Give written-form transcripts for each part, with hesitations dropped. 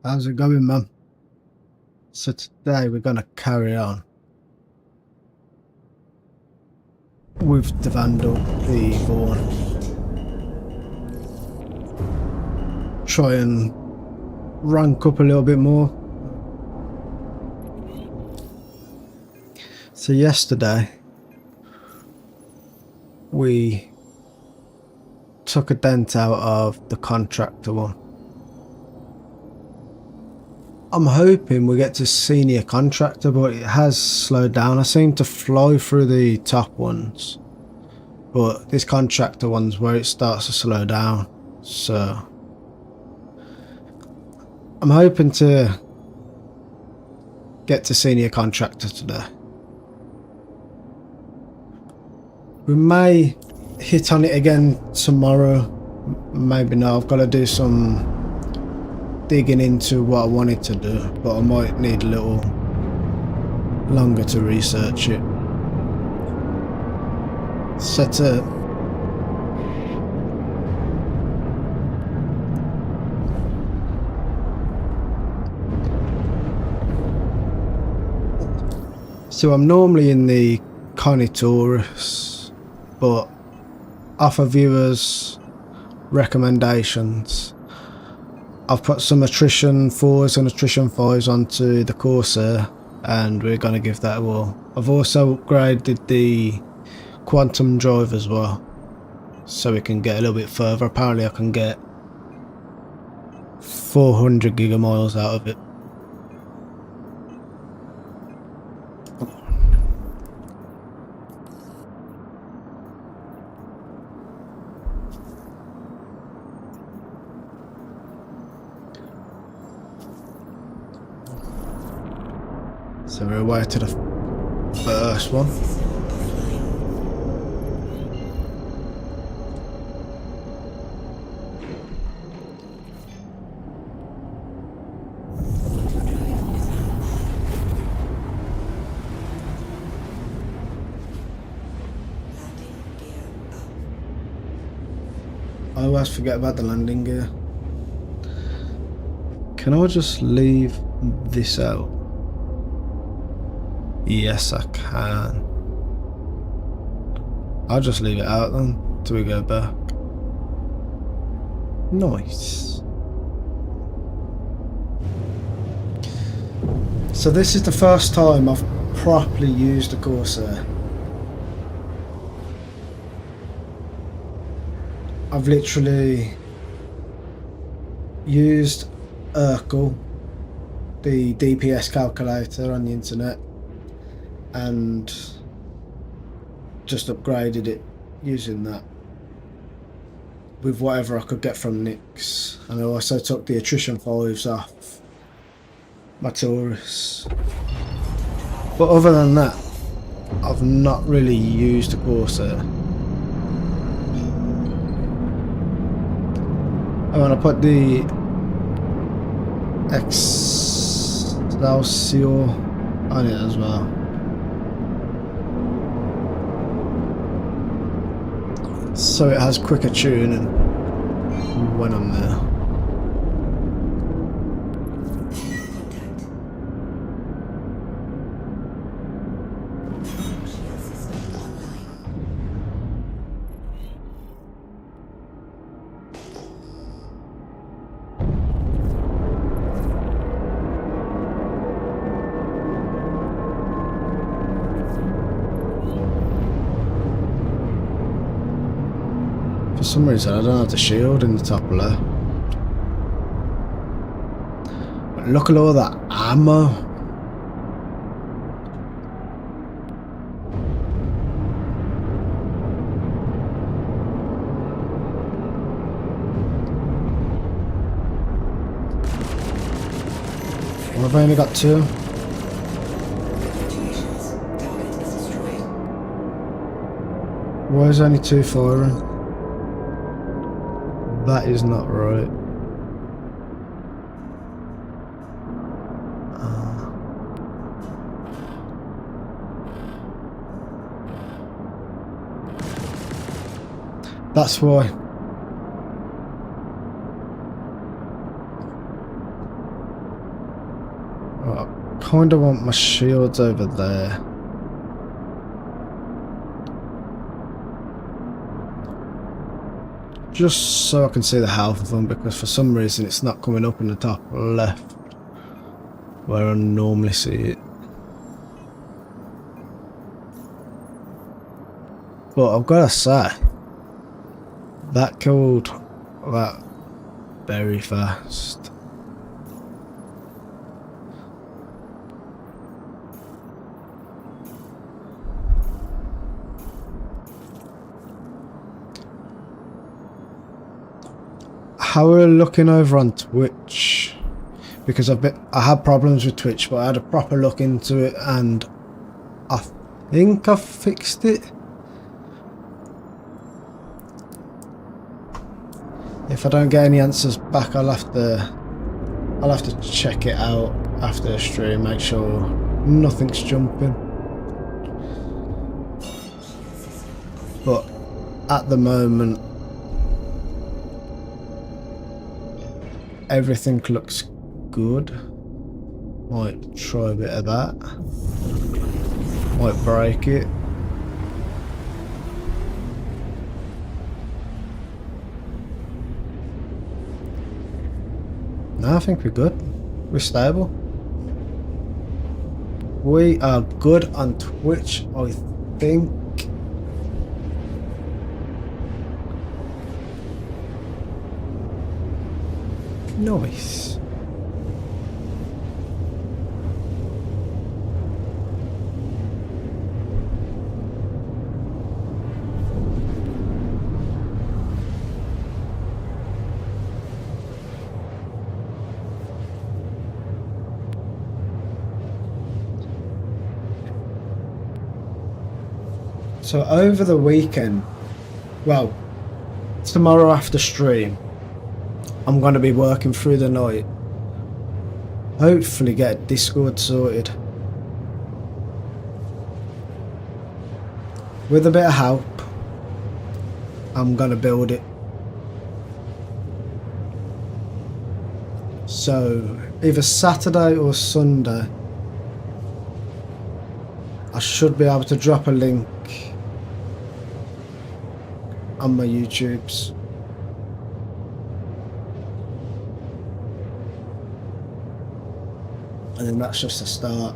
How's it going, man? So today we're gonna carry on with the Vandal, the Vaughn. Try and rank up a little bit more. So yesterday we took a dent out of the contractor one. I'm hoping we get to senior contractor, but it has slowed down. I seem to flow through the top ones, but this contractor one's where it starts to slow down. So I'm hoping to get to senior contractor today. We may hit on it again tomorrow, maybe not. I've got to do some digging into what I wanted to do, but I might need a little longer to research it. Set up. So I'm normally in the Taurus, but off of viewers' recommendations, I've put some attrition 4s and attrition 5s onto the Corsair, and we're going to give that a whirl. I've also upgraded the quantum drive as well, so we can get a little bit further. Apparently I can get 400 gigamiles out of it. So we're away to the first one. I always forget about the landing gear. Can I just leave this out? Yes, I can. I'll just leave it out then till we go back. Nice. So this is the first time I've properly used the Corsair. I've literally used Urkel, the DPS calculator on the internet, and just upgraded it using that with whatever I could get from Nick's. And I also took the attrition 5s off my Taurus. But other than that, I've not really used the Corsair. I want to put the Excelsior on it as well. So it has quicker tuning when I'm there. For some reason I don't have the shield in the top left. But look at all that ammo. Well, I've only got 2. Why is only 2 firing? That is not right. That's why. kind of want my shields over there. Just so I can see the health of them, because for some reason it's not coming up in the top left where I normally see it. But I've got to say, that killed that very fast. How are we looking over on Twitch? Because I had problems with Twitch, but I had a proper look into it and I think I've fixed it. If I don't get any answers back, I'll have to check it out after the stream, make sure nothing's jumping. But at the moment, everything looks good. Might try a bit of that. Might break it. No, I think we're good. We're stable. We are good on Twitch, I think. Nice. So over the weekend, well, tomorrow after stream, I'm going to be working through the night. Hopefully get Discord sorted. With a bit of help, I'm going to build it. So either Saturday or Sunday, I should be able to drop a link on my YouTubes. And then that's just a start.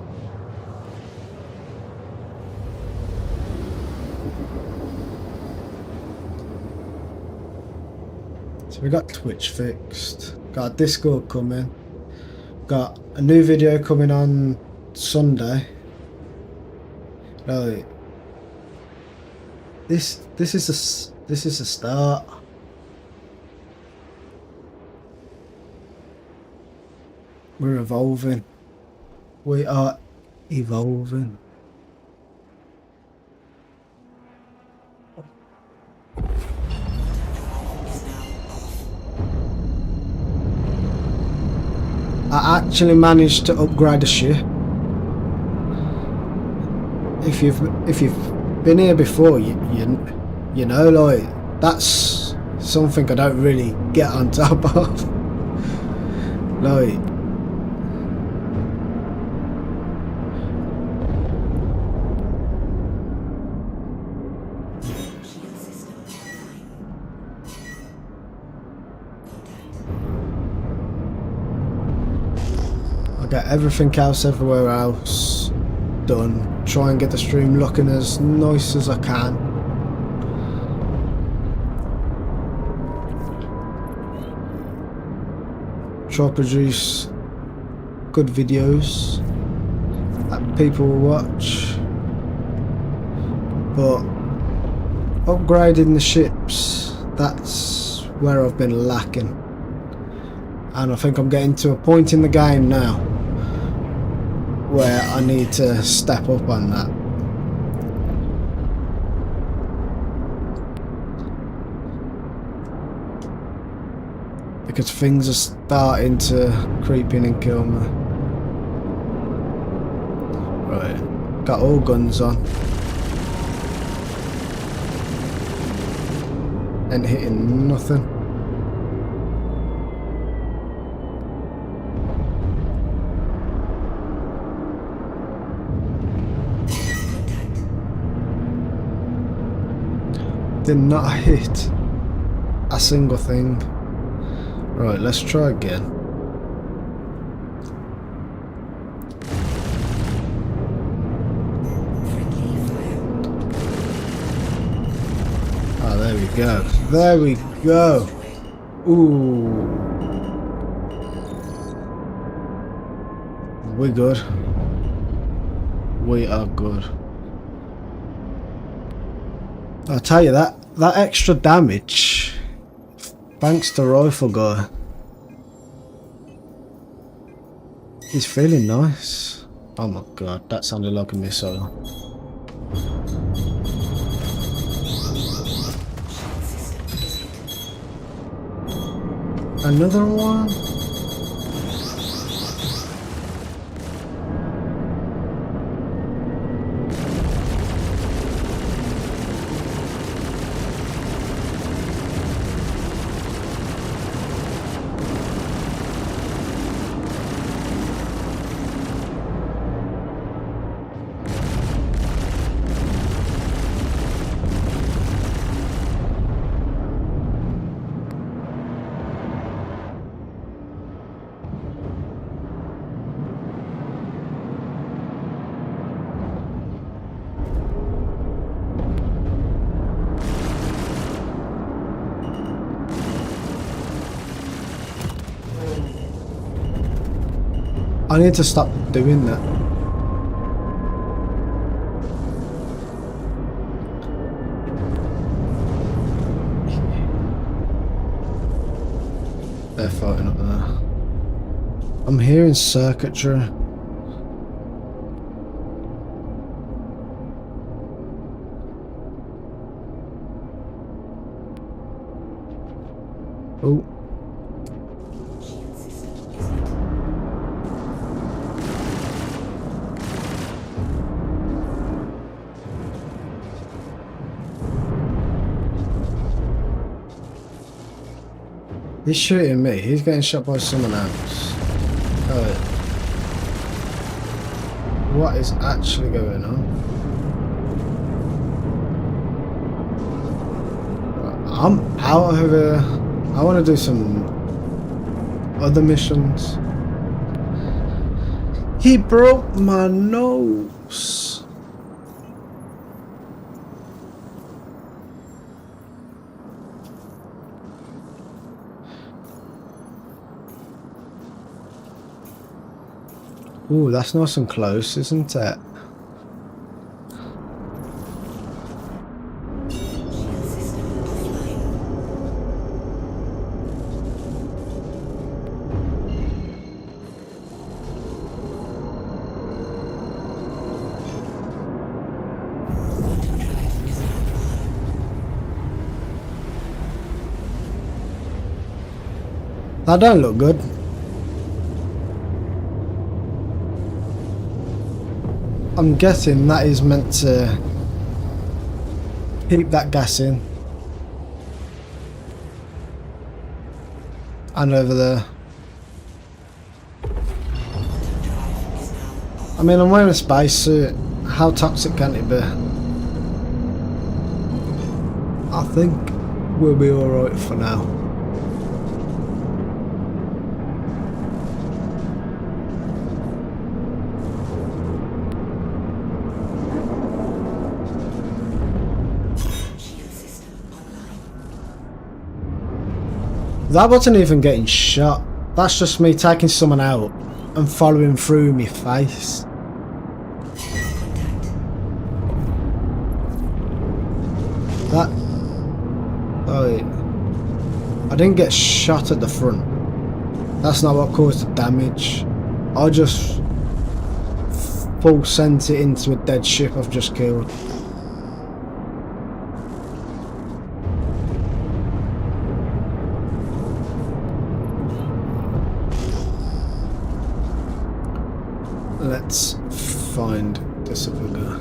So we got Twitch fixed, got Discord coming, got a new video coming on Sunday. Right. This is a start. We're evolving. We are evolving. I actually managed to upgrade the ship. If you've been here before, you know, like, that's something I don't really get on top of. Like, I get everything else everywhere else done. Try and get the stream looking as nice as I can. Try to produce good videos that people will watch. But upgrading the ships, that's where I've been lacking. And I think I'm getting to a point in the game now where I need to step up on that. Because things are starting to creep in and kill me. Right, got all guns on. And hitting nothing. did not hit a single thing. Right, let's try again. Oh, there we go. There we go. Ooh. We're good. We are good. I'll tell you that extra damage, thanks to rifle guy, he's feeling nice. Oh my god, that sounded like a missile. Another one? I need to stop doing that. They're fighting up there. I'm hearing circuitry. Oh. He's shooting me. He's getting shot by someone else. Oh. What is actually going on? I'm out of here. I want to do some other missions. He broke my nose. Ooh, that's nice and close, isn't it? That don't look good. I'm guessing that is meant to keep that gas in. And over there. I mean, I'm wearing a spacesuit. How toxic can it be? I think we'll be alright for now. That wasn't even getting shot. That's just me taking someone out and following through my face. That... oh, I didn't get shot at the front. That's not what caused the damage. I just full sent it into a dead ship I've just killed. Let's find this other guy.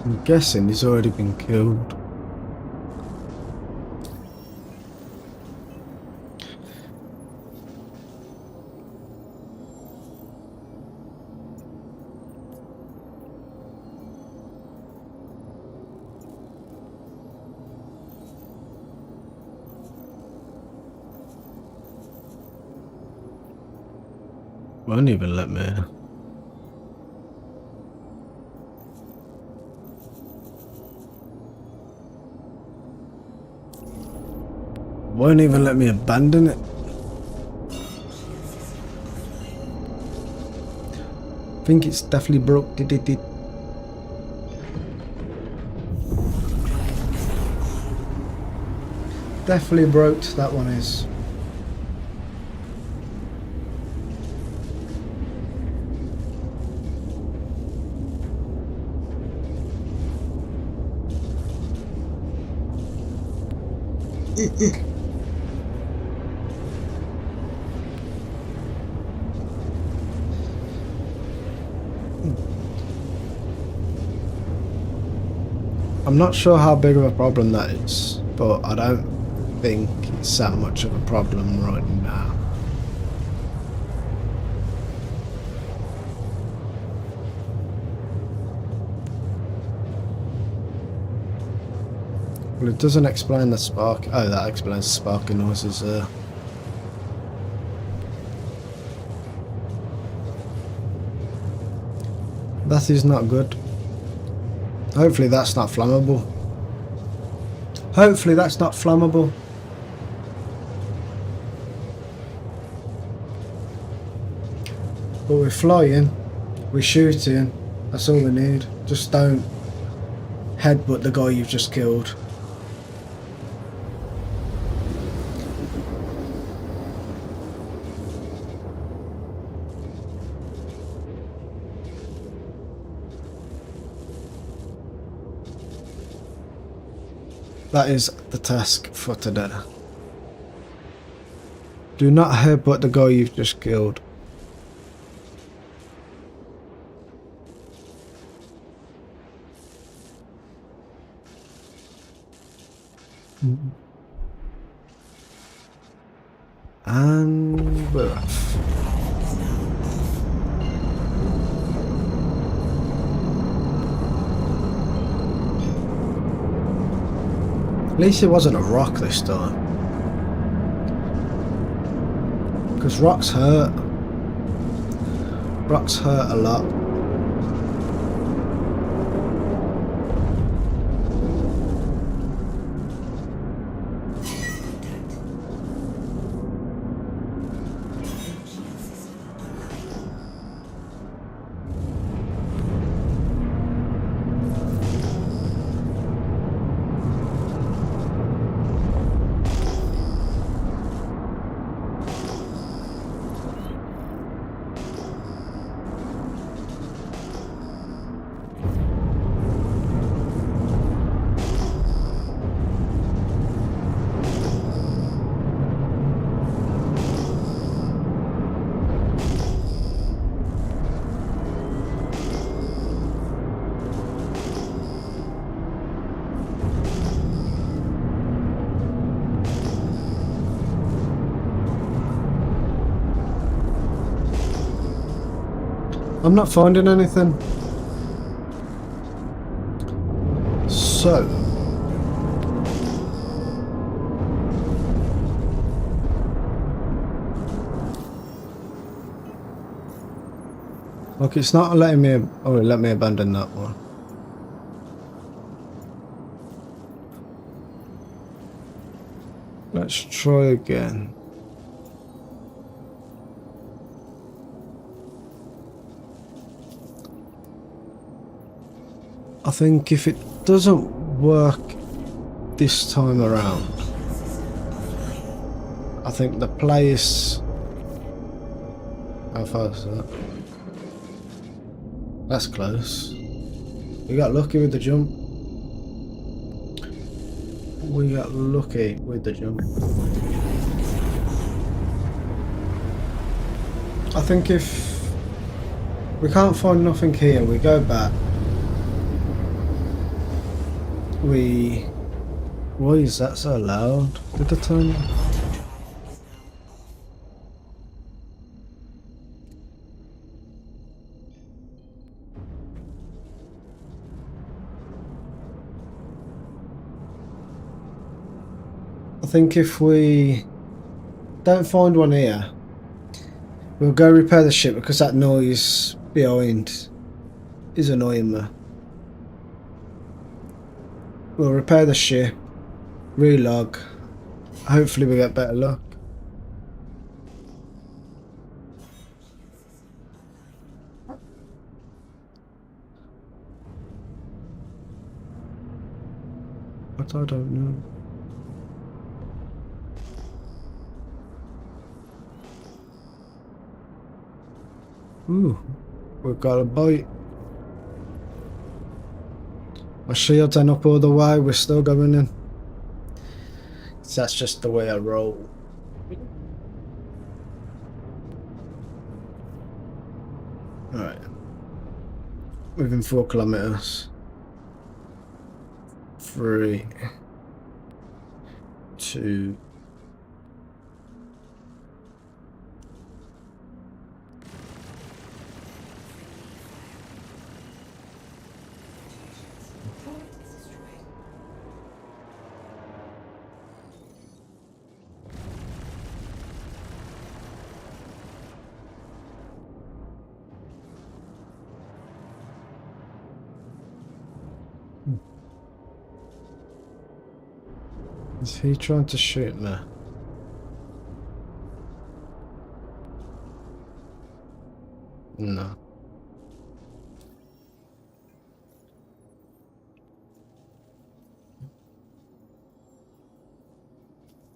I'm guessing he's already been killed. Won't even let me. Won't even let me abandon it. I think it's definitely broke. Definitely broke, that one is. I'm not sure how big of a problem that is, but I don't think it's that much of a problem right now. Well, it doesn't explain the spark. Oh, that explains the sparking noises there. That is not good. Hopefully that's not flammable. Hopefully that's not flammable. But we're flying, we're shooting, that's all we need. Just don't headbutt the guy you've just killed. That is the task for today. Do not headbutt the guy you've just killed. And we're off. At least it wasn't a rock this time. Because rocks hurt. Rocks hurt a lot. I'm not finding anything. So look, it's not letting me. Oh, let me abandon that one. Let's try again. I think if it doesn't work this time around, I think the place. How far is that? That's close. We got lucky with the jump. We got lucky with the jump. I think if we can't find nothing here, we go back. Why is that so loud? Did I turn? I think if we don't find one here, we'll go repair the ship because that noise behind is annoying me. We'll repair the ship, relog. Hopefully we get better luck. But I don't know. Ooh, we've got a bite. My shields ain't up all the way, we're still going in. That's just the way I roll. Alright. Within 4 kilometers. 3, 2. Is he trying to shoot me? No.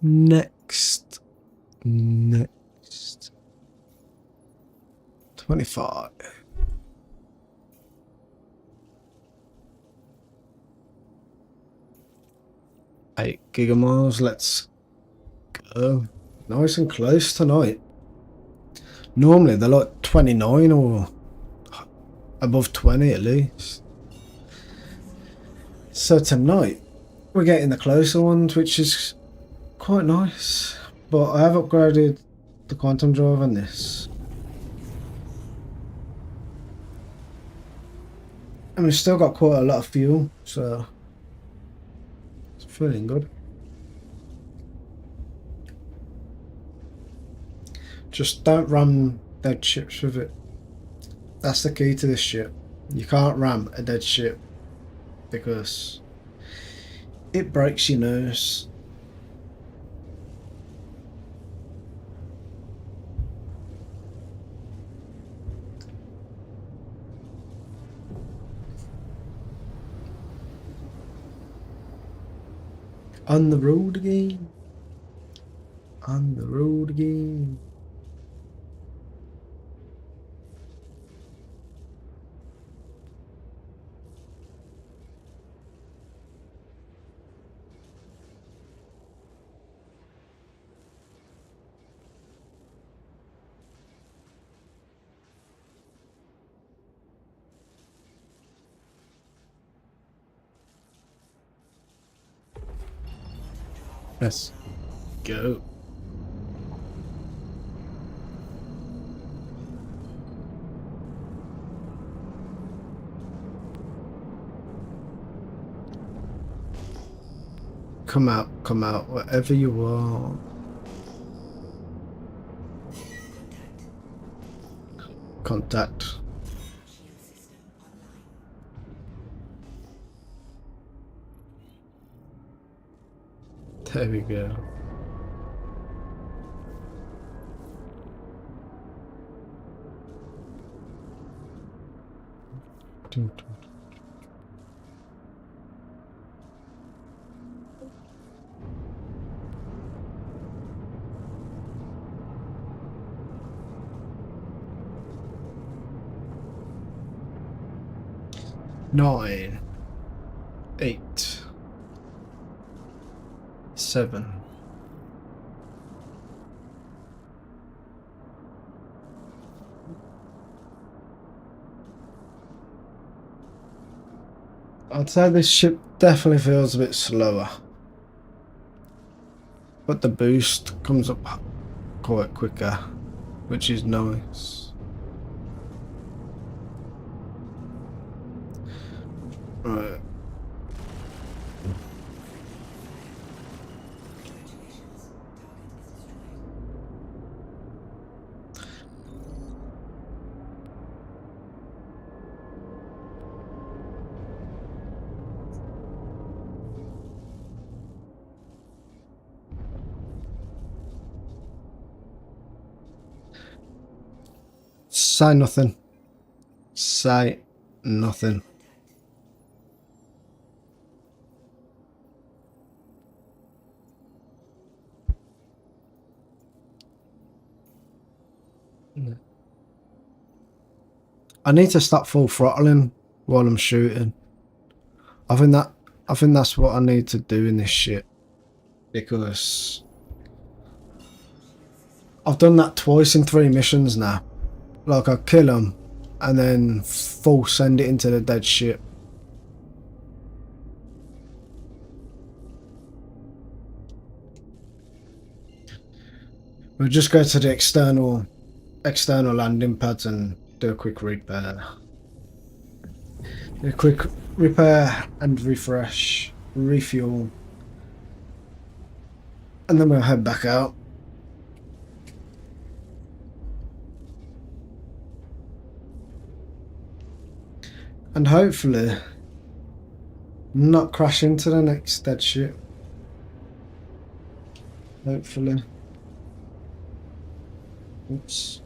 Next. 25. 8 gigamiles, let's go. Nice and close tonight. Normally they're like 29 or above 20 at least. So tonight we're getting the closer ones, which is quite nice. But I have upgraded the quantum drive on this. And we've still got quite a lot of fuel, so it's feeling good. Just don't ram dead ships with it. That's the key to this ship. You can't ram a dead ship because it breaks your nose. On the road again. On the road again. Let's go. Come out, whatever you are. Contact. There we go. Nine, 8, 7. I'd say this ship definitely feels a bit slower, but the boost comes up quite quicker, which is nice. Right. Say nothing. Say nothing. I need to stop full throttling while I'm shooting. I think that's what I need to do in this shit, because I've done that twice in 3 missions now. Like, I kill them and then full send it into the dead ship. We'll just go to the external landing pads and do a quick repair. A quick repair and refresh, refuel, and then we'll head back out. And hopefully not crash into the next dead ship. Hopefully. Oops.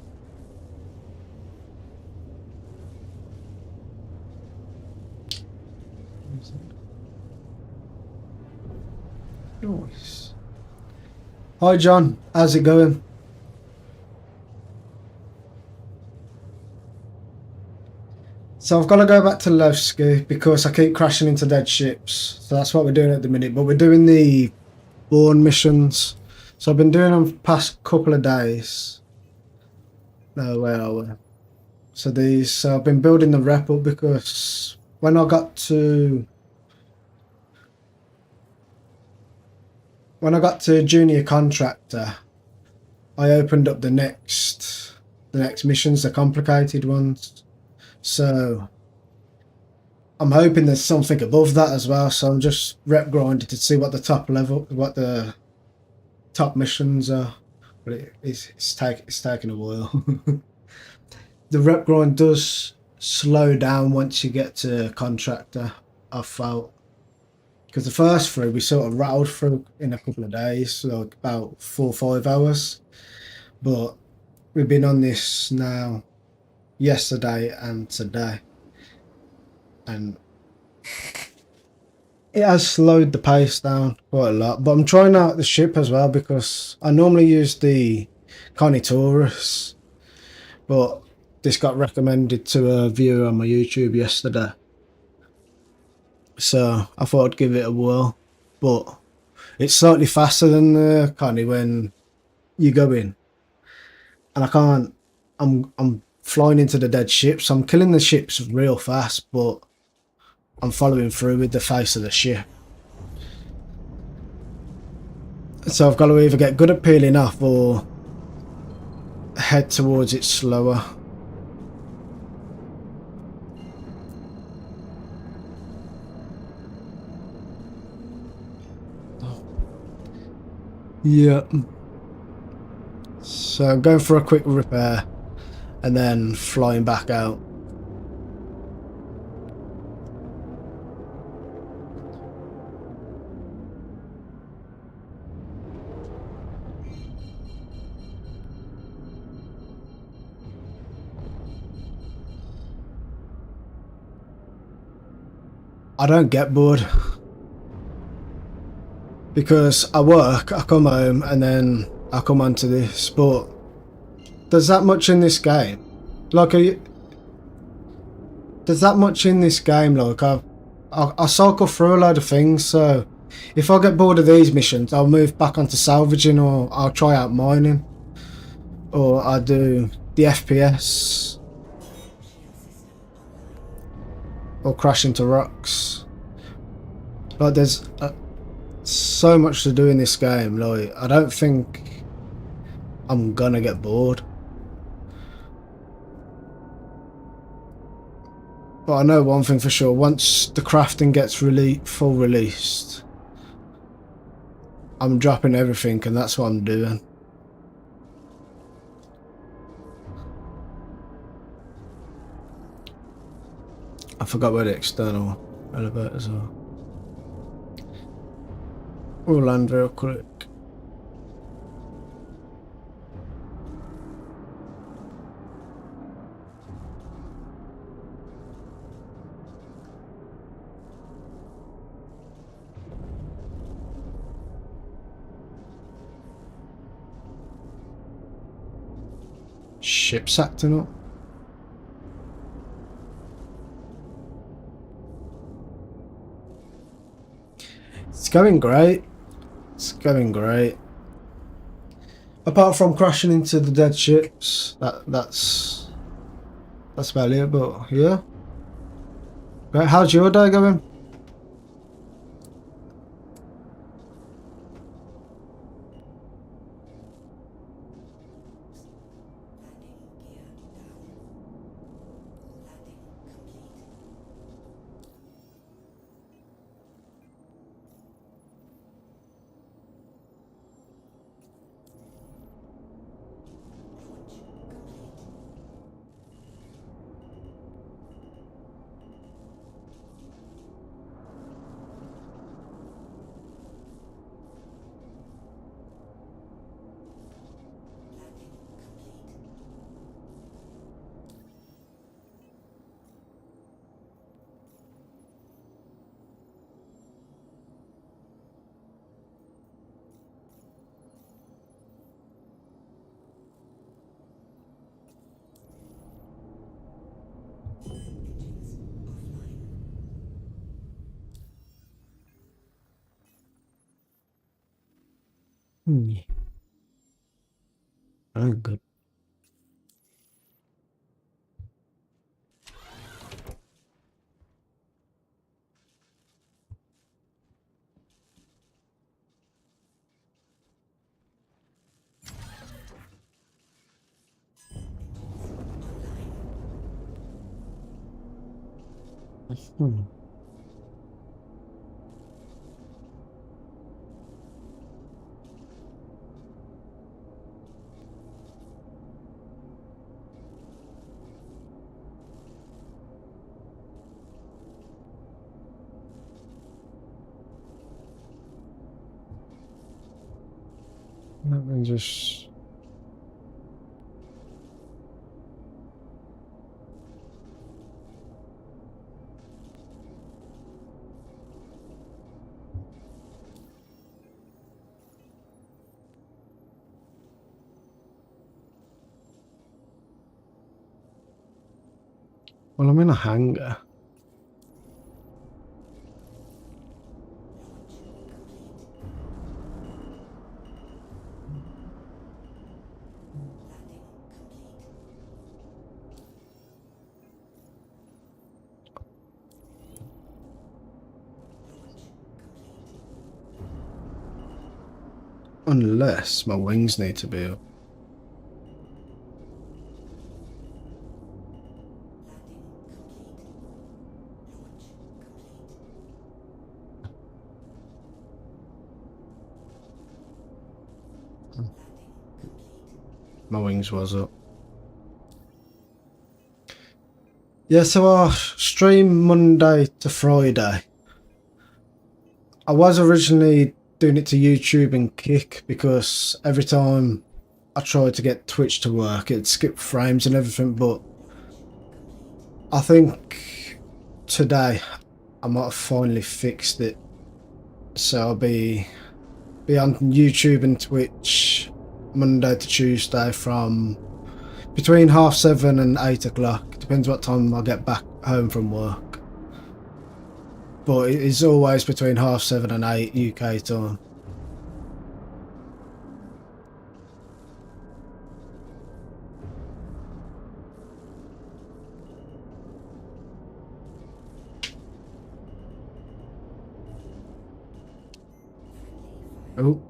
Nice. Hi John, how's it going? So I've got to go back to Levski because I keep crashing into dead ships. So that's what we're doing at the minute. But we're doing the Vaughn missions. So I've been doing them the past couple of days. No, where are we? So I've been building the rep up because when I got to junior contractor, I opened up the next missions, the complicated ones. So I'm hoping there's something above that as well. So I'm just rep grinding to see what the top missions are. But it's taking a while. The rep grind does slow down once you get to contractor, I felt. Because the first 3 we sort of rattled through in a couple of days, so like about 4 or 5 hours. But we've been on this now yesterday and today, and it has slowed the pace down quite a lot. But I'm trying out the ship as well because I normally use the Taurus, but this got recommended to a viewer on my YouTube yesterday, so I thought I'd give it a whirl. But it's slightly faster than the Connie when you go in, and I can't. I'm flying into the dead ships. I'm killing the ships real fast, but I'm following through with the face of the ship. So I've got to either get good at peeling off or head towards it slower. Yeah. So I'm going for a quick repair and then flying back out. I don't get bored because I work, I come home and then I come onto this, but there's that much in this game. Like, there's that much in this game. Like, I cycle through a load of things, so if I get bored of these missions, I'll move back onto salvaging, or I'll try out mining, or I do the FPS, or crash into rocks. Like, there's so much to do in this game. Like, I don't think I'm gonna get bored. But I know one thing for sure, once the crafting gets full released, I'm dropping everything, and that's what I'm doing. I forgot where the external elevators are. We'll land real quick. Ship's acting up. It's going great. It's going great. Apart from crashing into the dead ships, that's about it. But yeah. Right, how's your day going? I'm good. Let me just... Well, I'm in a hangar. Unless my wings need to be up. My wings was up. Yeah, so I stream Monday to Friday. I was originally doing it to YouTube and Kick because every time I tried to get Twitch to work, it'd skip frames and everything, but I think today I might have finally fixed it. So I'll be on YouTube and Twitch Monday to Tuesday from between 7:30 and 8 o'clock. Depends what time I get back home from work. But it is always between 7:30 and 8 UK time. Oh.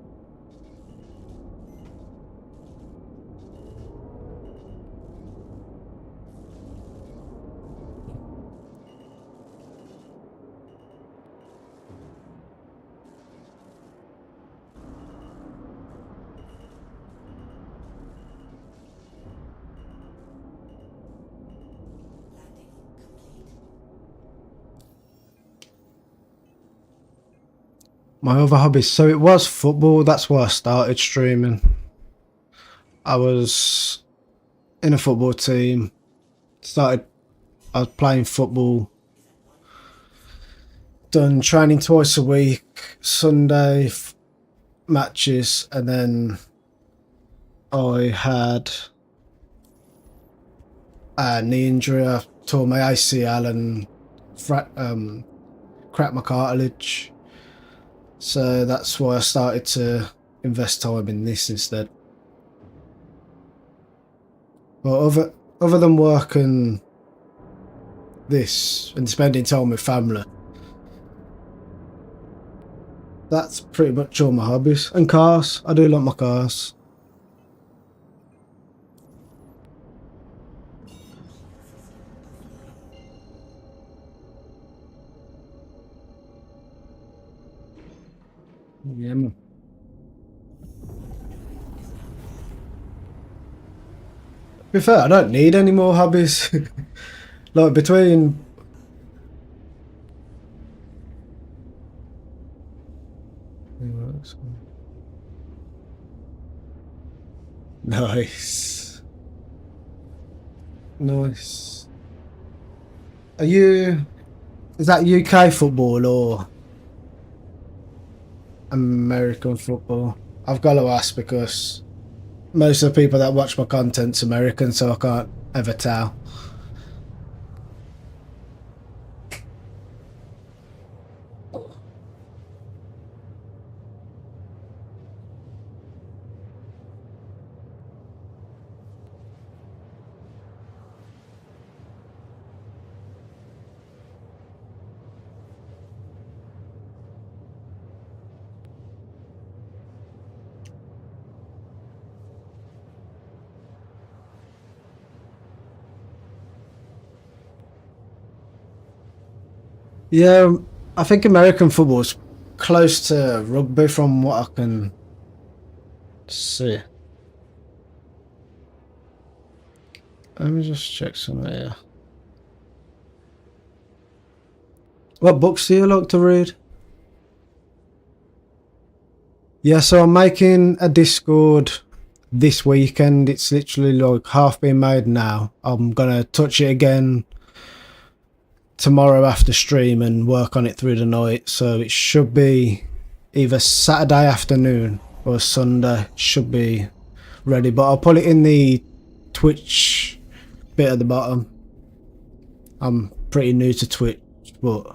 My other hobbies. So it was football. That's why I started streaming. I was in a football team. I was playing football. Done training twice a week. Sunday matches, and then I had a knee injury. I tore my ACL and cracked my cartilage. So that's why I started to invest time in this instead. But other than work and this and spending time with family, that's pretty much all my hobbies. And cars. I do like my cars. Yeah, man. To be fair, I don't need any more hobbies. Like between... Nice. Nice. Are you... Is that UK football or American football? I've got to ask because most of the people that watch my content's American, so I can't ever tell. Yeah, I think American football's close to rugby from what I can see. Let me just check some here. What books do you like to read? Yeah, so I'm making a Discord this weekend. It's literally like half being made now. I'm gonna touch it again tomorrow after stream and work on it through the night. So it should be either Saturday afternoon or Sunday. Should be ready, but I'll put it in the Twitch bit at the bottom. I'm pretty new to Twitch, but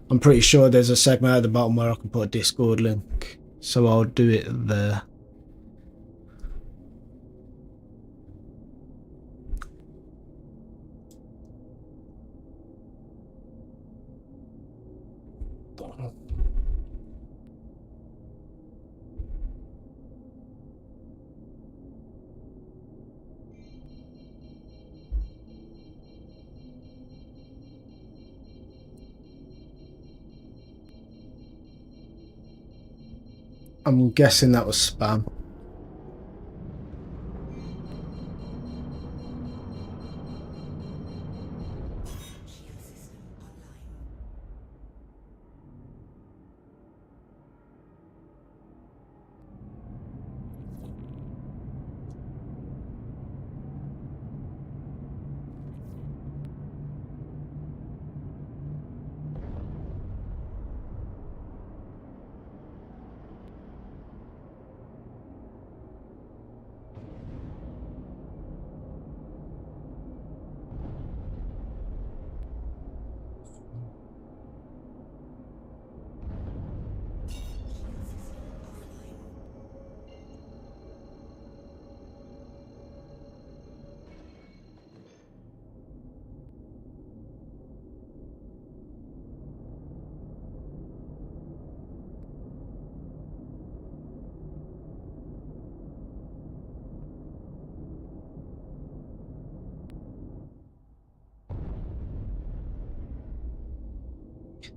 I'm pretty sure there's a segment at the bottom where I can put a Discord link. So I'll do it there. I'm guessing that was spam.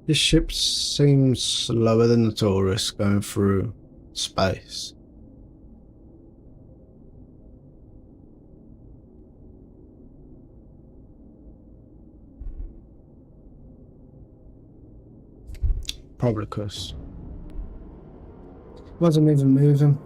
This ship seems slower than the tourists going through space. Probably because wasn't even moving.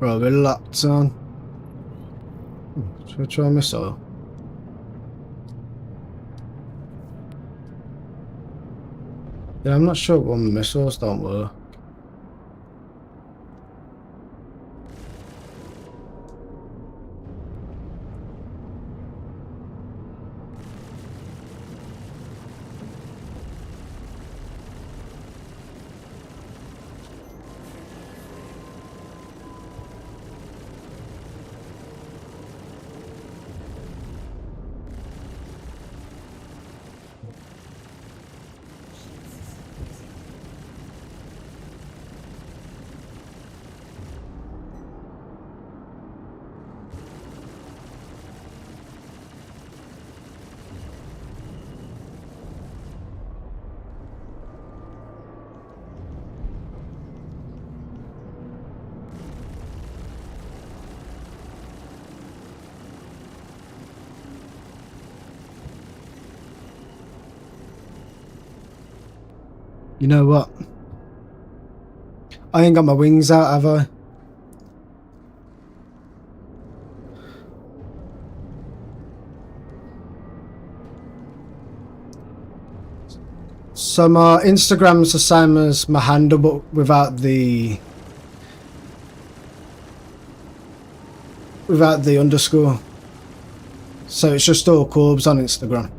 Right, we're locked on. Should we try a missile? Yeah, I'm not sure when missiles don't work. You know what? I ain't got my wings out, have I? So my Instagram's the same as my handle, but without the underscore. So it's just ALLCorbz on Instagram.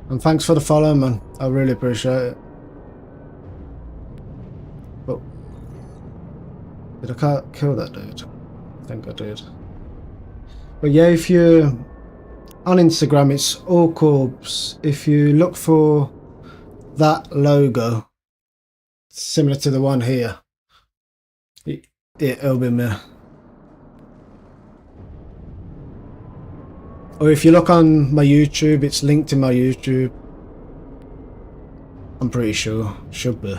And thanks for the follow, man. I really appreciate it. But did I kill that dude? I think I did. But yeah, if you're on Instagram, it's ALLCorbz. If you look for that logo, similar to the one here, it'll be me. Or if you look on my YouTube, it's linked in my YouTube. I'm pretty sure. Should be.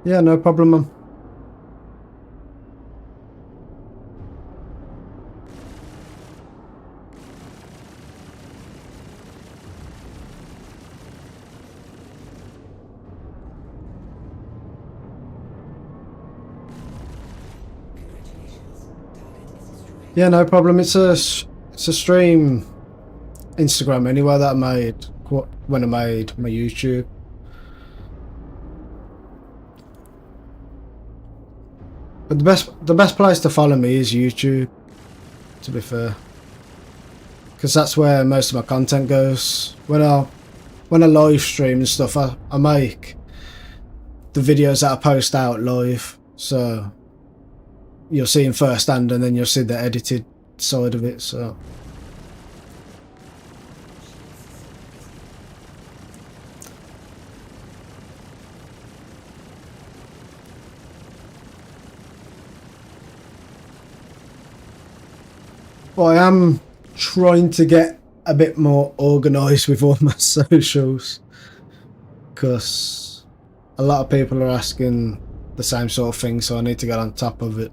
Yeah, no problem, man. Yeah, no problem. It's a stream Instagram anyway that I made when I made my YouTube. But the best place to follow me is YouTube, to be fair, because that's where most of my content goes. When I live stream and stuff, I make the videos that I post out live, so you'll see them firsthand, and then you'll see the edited side of it. So. But I am trying to get a bit more organised with all my socials, because a lot of people are asking the same sort of thing, so I need to get on top of it.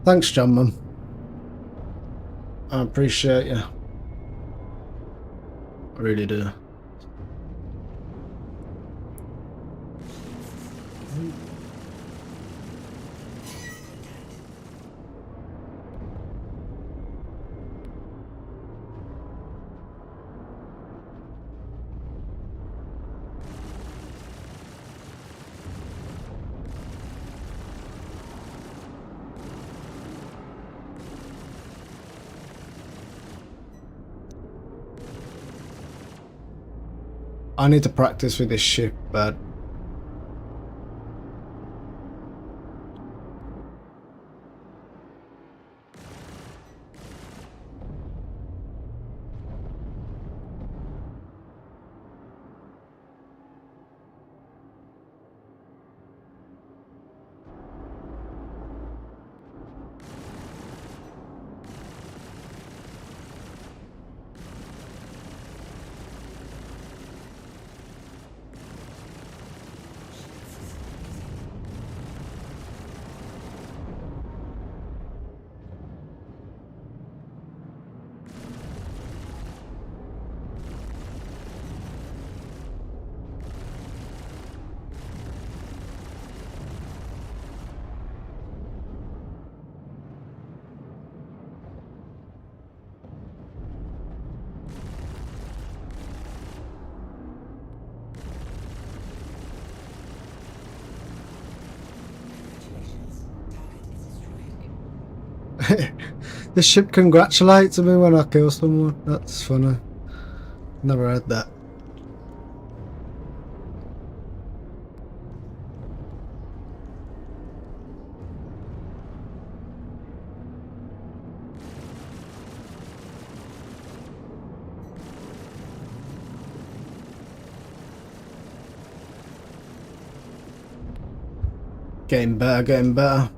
Thanks, John, man. I appreciate you. I really do. I need to practice with this ship, but the ship congratulates me when I kill someone. That's funny. Never heard that. Getting better, getting better.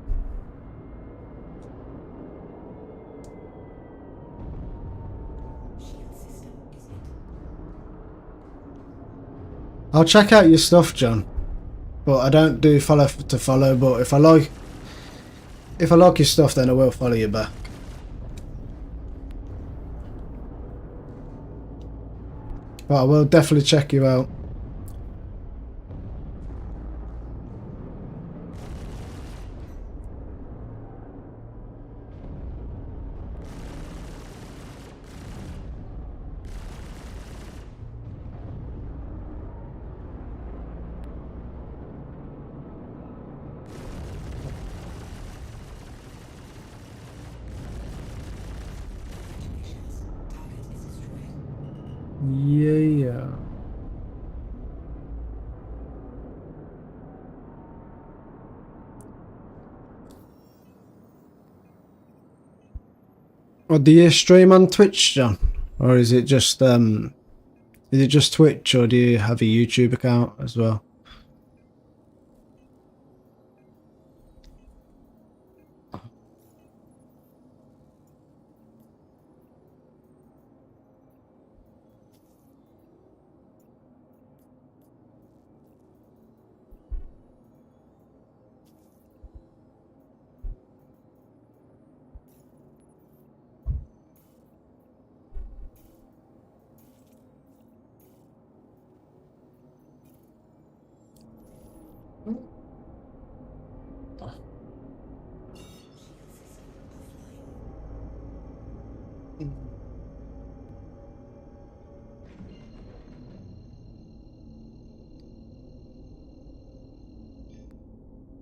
I'll check out your stuff, John, but I don't do follow to follow. But if I like your stuff, then I will follow you back. But I will definitely check you out. Yeah. Or do you stream on Twitch, John? Or is it just Twitch, or do you have a YouTube account as well?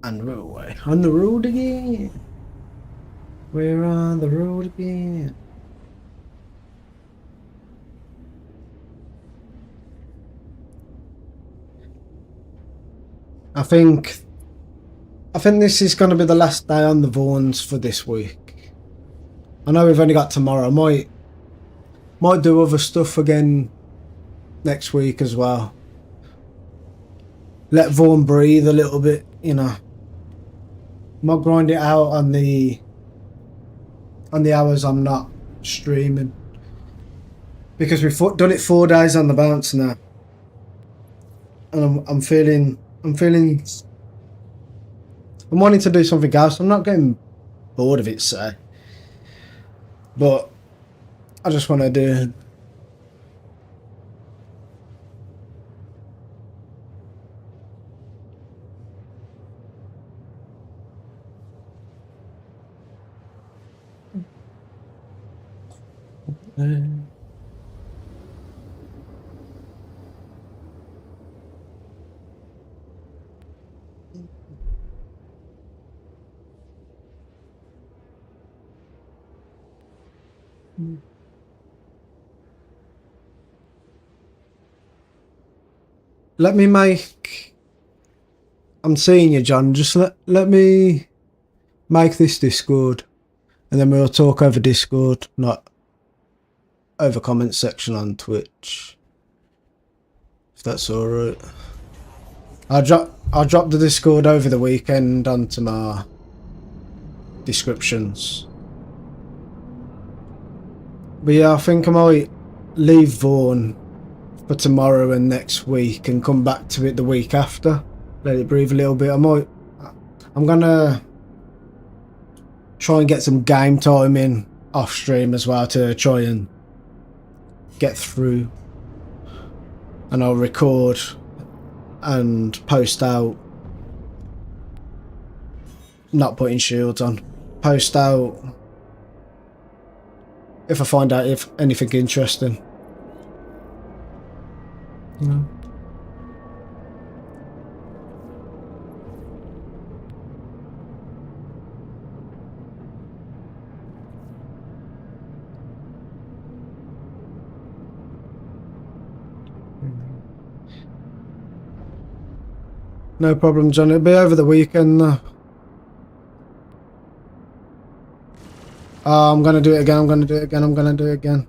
And we're away. On the road again. We're on the road again. I think this is going to be the last day on the Vaughns for this week. I know we've only got tomorrow. Might do other stuff again next week as well. Let Vaughn breathe a little bit, you know. Might grind it out on the hours I'm not streaming, because we've done it 4 days on the bounce now, and I'm wanting to do something else. I'm not getting bored of it, so, but I just want to do. Let me make. I'm seeing you, John. Just let me make this Discord, and then we'll talk over Discord, not over comment section on Twitch. If that's all right. I'll drop the Discord over the weekend onto my descriptions. But yeah, I think I might leave Vaughn for tomorrow and next week and come back to it the week after. Let it breathe a little bit. I'm gonna try and get some game time in off stream as well to try and get through. And I'll record and post out, not putting shields on, post out if I find out if anything interesting. Yeah. No problem, John. It'll be over the weekend. Oh, I'm gonna do it again. I'm gonna do it again. I'm gonna do it again.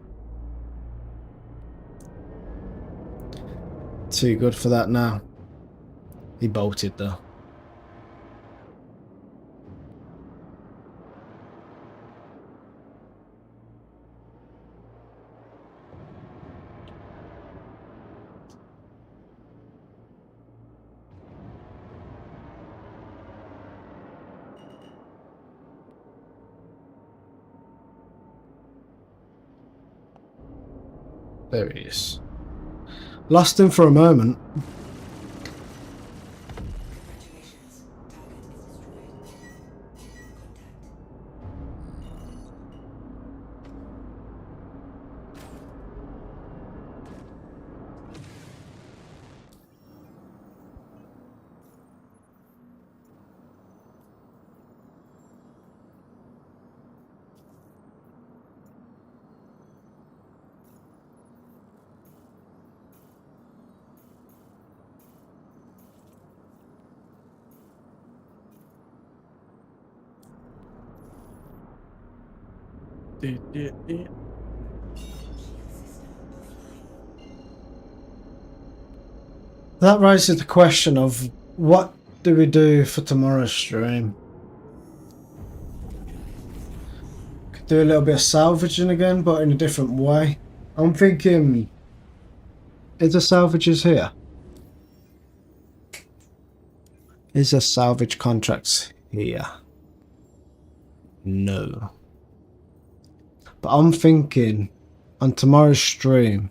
Too good for that now. He bolted though. There he is. Lost him for a moment. That raises the question of what do we do for tomorrow's stream? Could do a little bit of salvaging again, but in a different way. I'm thinking, is there salvages here? Is there salvage contracts here? No. But I'm thinking on tomorrow's stream,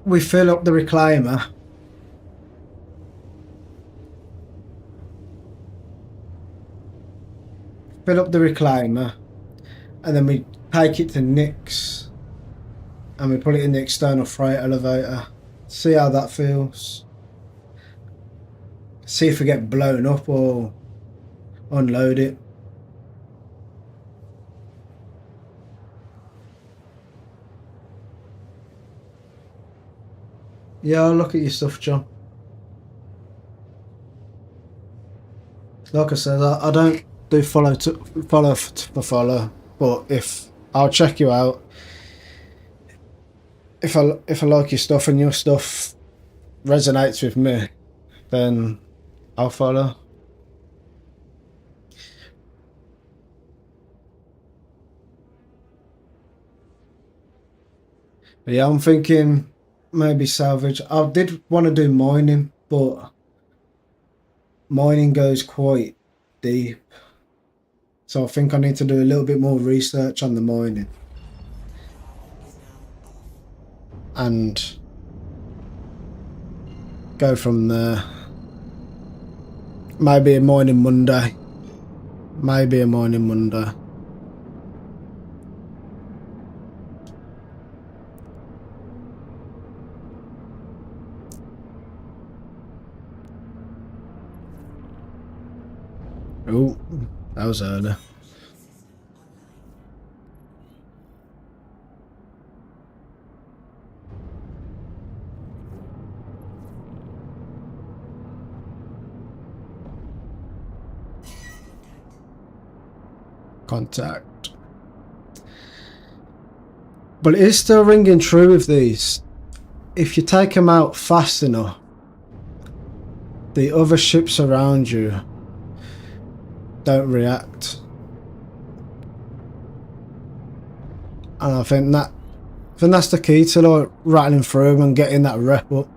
we fill up the Reclaimer. Fill up the Reclaimer, and then we take it to Nick's, and we put it in the external freight elevator. See how that feels. See if we get blown up or unload it. Yeah, I'll look at your stuff, John. Like I said, I don't do follow for follow, but if I'll check you out, if I like your stuff and your stuff resonates with me, then I'll follow. But yeah, I'm thinking maybe salvage. I did want to do mining, but mining goes quite deep. So I think I need to do a little bit more research on the mining. And go from there. Maybe a mining Monday. Maybe a mining Monday. Oh, that was early. Contact. But it is still ringing true with these. If you take them out fast enough, the other ships around you don't react. And I think that's the key to like rattling through and getting that rep up.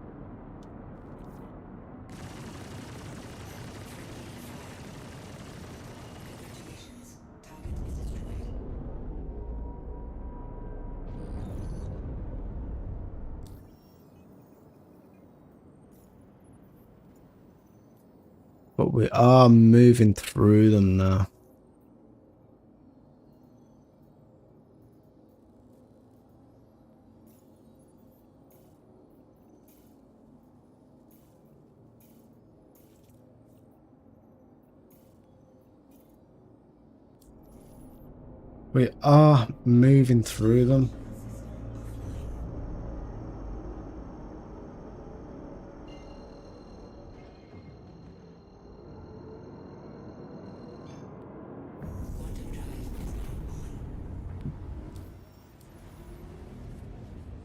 But we are moving through them now. We are moving through them.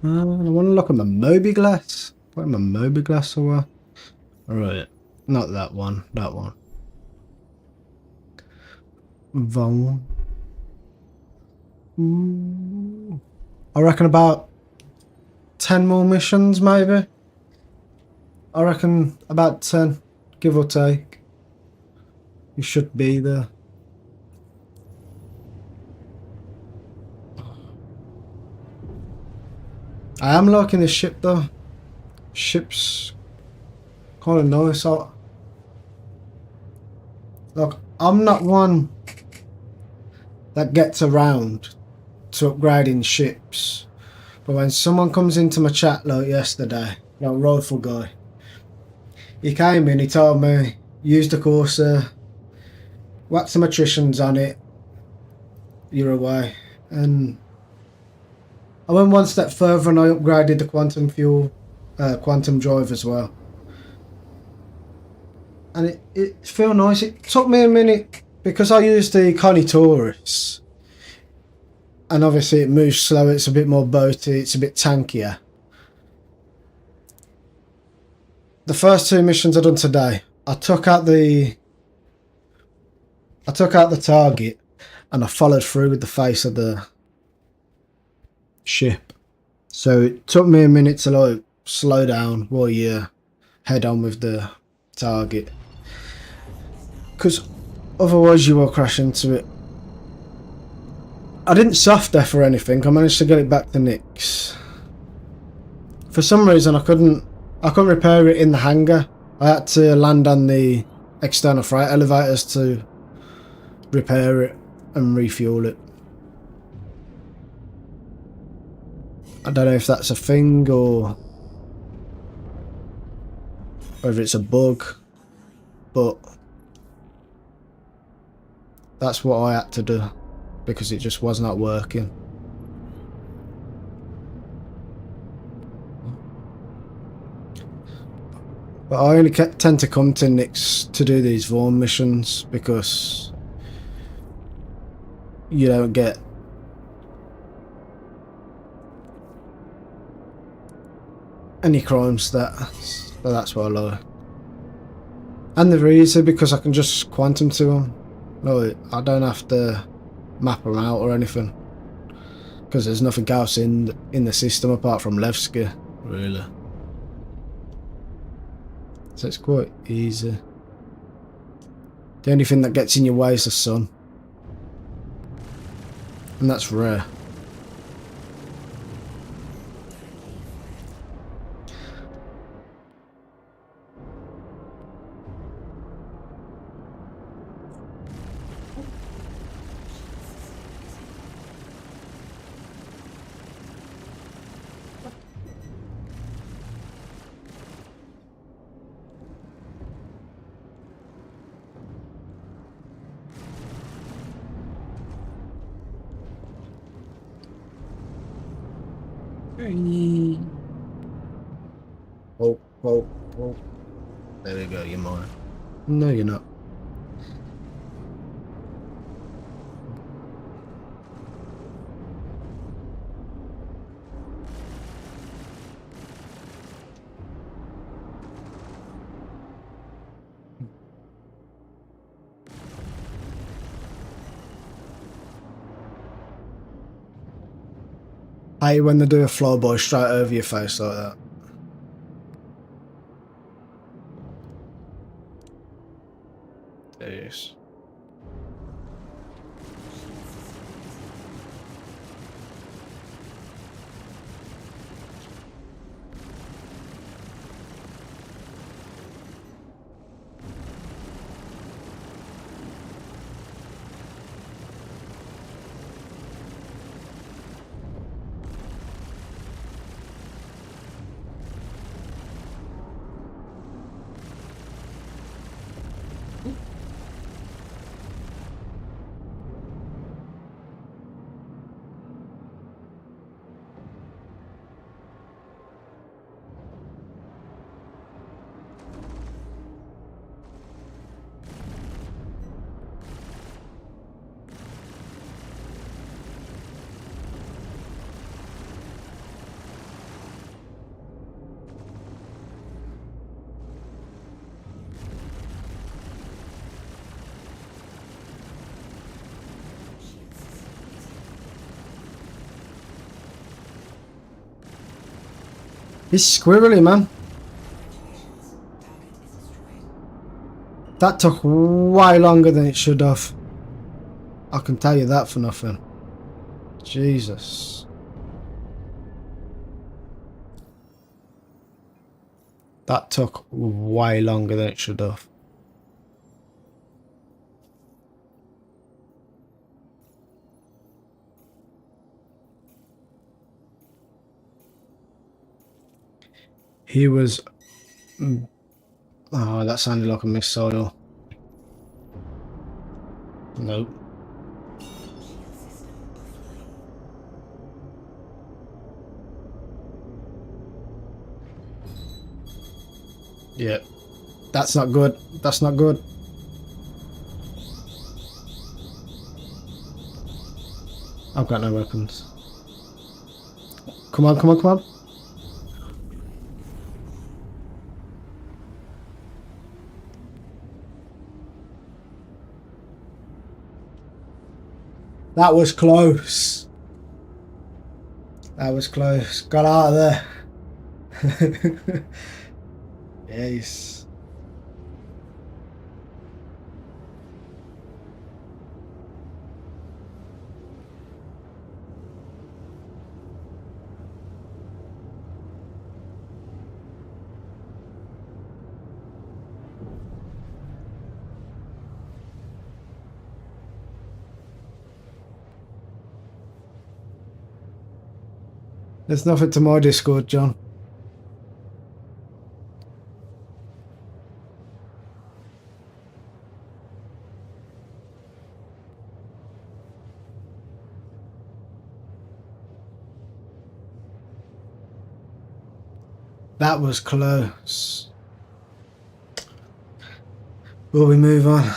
I want to look at my Mobiglass. Where my Mobiglass away? Alright, not that one, that one. Vaughn. Ooh. I reckon about 10 more missions, maybe. I reckon about 10, give or take. You should be there. I am liking this ship though. Ship's kind of nice. Look, I'm not one that gets around to upgrading ships, but when someone comes into my chat like yesterday, like Rifle Guy, he came in, he told me, use the Corsair, whack some attritions on it, you're away. And I went one step further and I upgraded the quantum fuel, quantum drive as well. And it felt nice. It took me a minute because I used the Connie Taurus. And obviously it moves slow, it's a bit more boaty, it's a bit tankier. The first 2 missions I've done today, I took out the target and I followed through with the face of the ship. So it took me a minute to like slow down while you head on with the target, because otherwise you will crash into it. I didn't soft death or anything, I managed to get it back to Nix. For some reason I couldn't repair it in the hangar. I had to land on the external freight elevators to repair it and refuel it. I don't know if that's a thing or whether it's a bug, but that's what I had to do because it just was not working. But I only tend to come to Nick's to do these Vaughn missions because you don't get any crime stats, so that's why I like. And they're easy because I can just quantum to them. Like, I don't have to map them out or anything because there's nothing else in the system apart from Levski, really. So it's quite easy. The only thing that gets in your way is the sun, and that's rare. Oh, oh, oh. There we go, you're mine. No, you're not. I hate when they do a flyby straight over your face like that. Jeez. It's squirrely, man. That took way longer than it should have. I can tell you that for nothing. Jesus. That took way longer than it should have. He was... Oh, that sounded like a missile. Nope. Yeah. That's not good. That's not good. I've got no weapons. Come on, come on, come on. That was close. That was close. Got out of there. Yes. There's nothing to my Discord, John. That was close. Will we move on?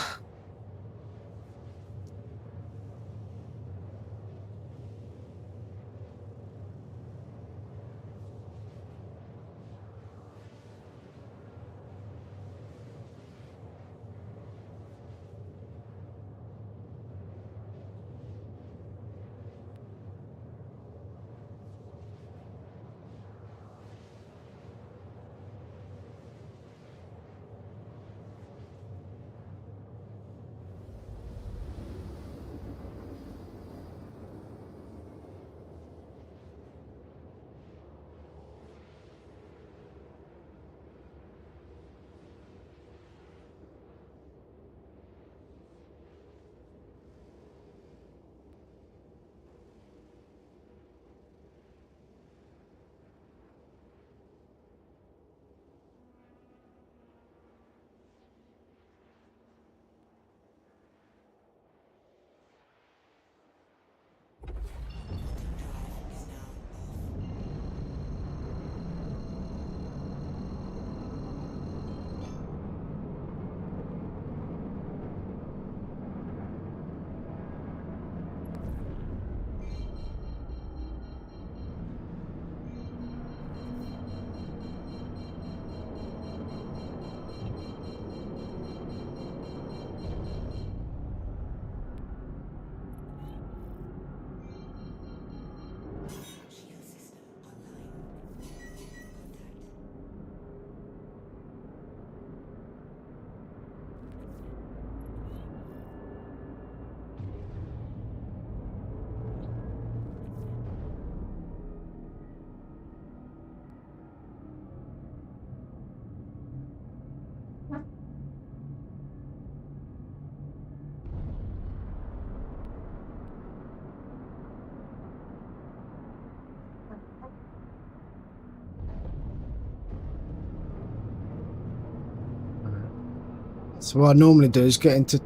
So what I normally do is get into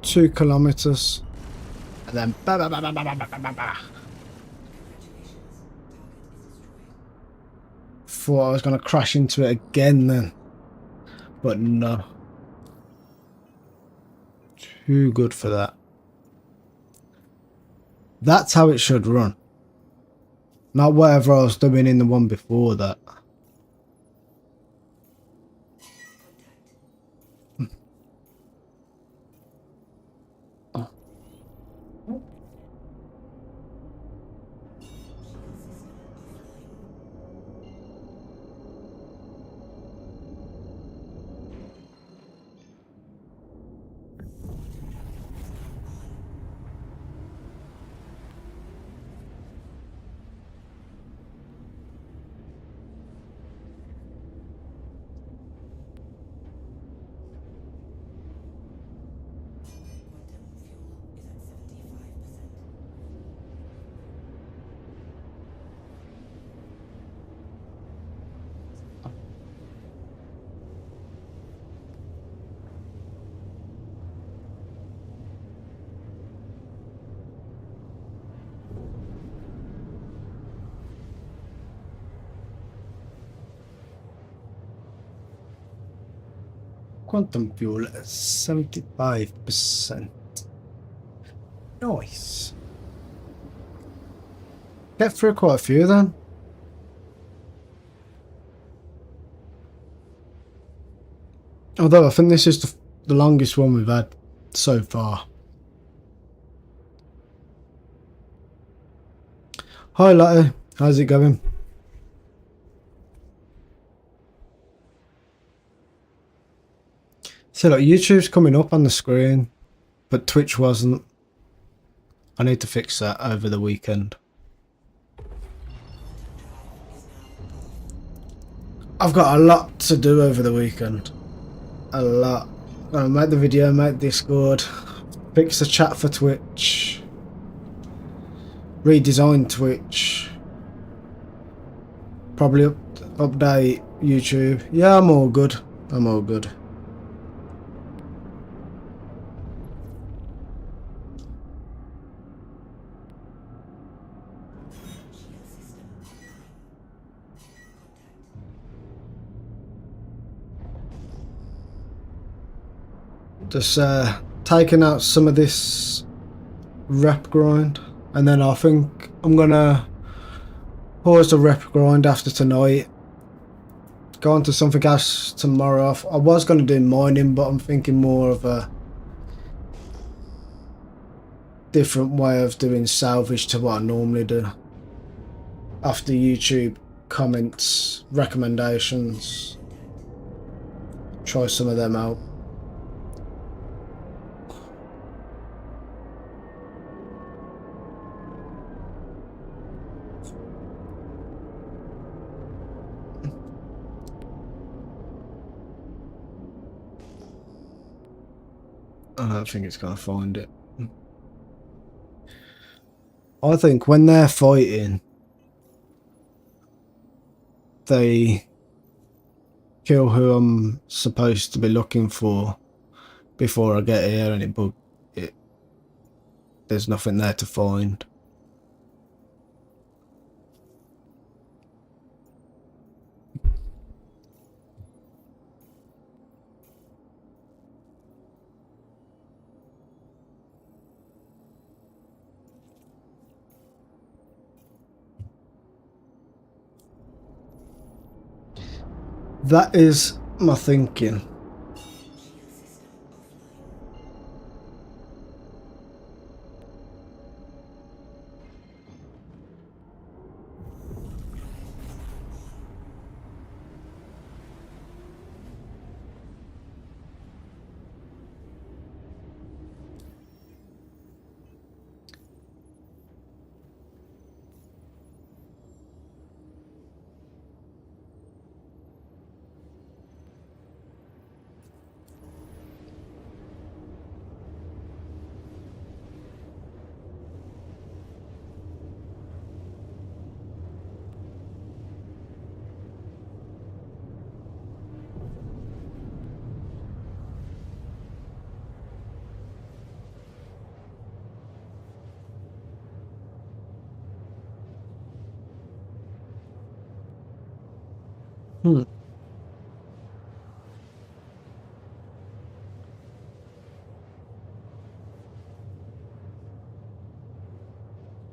2 kilometers and then ba ba ba ba ba ba ba ba ba. Thought I was going to crash into it again then, but no. Too good for that. That's how it should run. Not whatever I was doing in the one before that. Quantum fuel at 75%. Nice. Get through quite a few then. Although I think this is the longest one we've had so far. Hi Lottie, how's it going? So look, YouTube's coming up on the screen, but Twitch wasn't. I need to fix that over the weekend. I've got a lot to do over the weekend. A lot. I'm gonna make the video, make Discord, fix the chat for Twitch, redesign Twitch, probably update YouTube. Yeah, I'm all good. I'm all good. Just taking out some of this rep grind, and then I think I'm gonna pause the rep grind after tonight, go on to something else tomorrow. I was gonna do mining, but I'm thinking more of a different way of doing salvage to what I normally do. After YouTube comments, recommendations, try some of them out. I don't think it's gonna find it. I think when they're fighting, they kill who I'm supposed to be looking for before I get here, and there's nothing there to find. That is my thinking.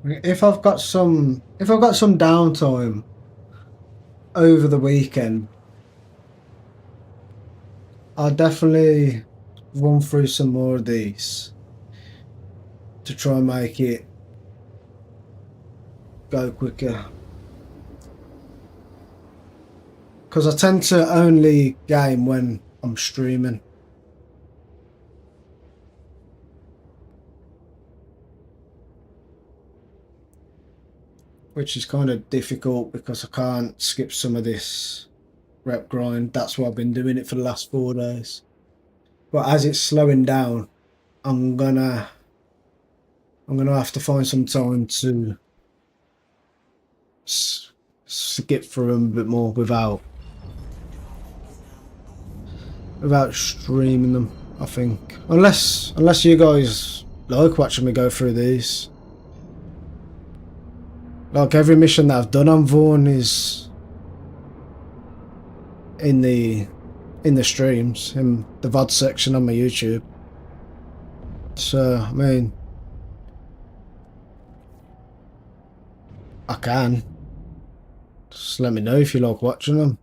If I've got some downtime over the weekend, I'll definitely run through some more of these to try and make it go quicker. Because I tend to only game when I'm streaming. Which is kind of difficult because I can't skip some of this rep grind. That's why I've been doing it for the last 4 days. But as it's slowing down, I'm gonna have to find some time to skip through them a bit more without streaming them, I think. Unless you guys like watching me go through these. Like every mission that I've done on Vaughn is in the streams, in the VOD section on my YouTube. So I mean, I can. Just let me know if you like watching them.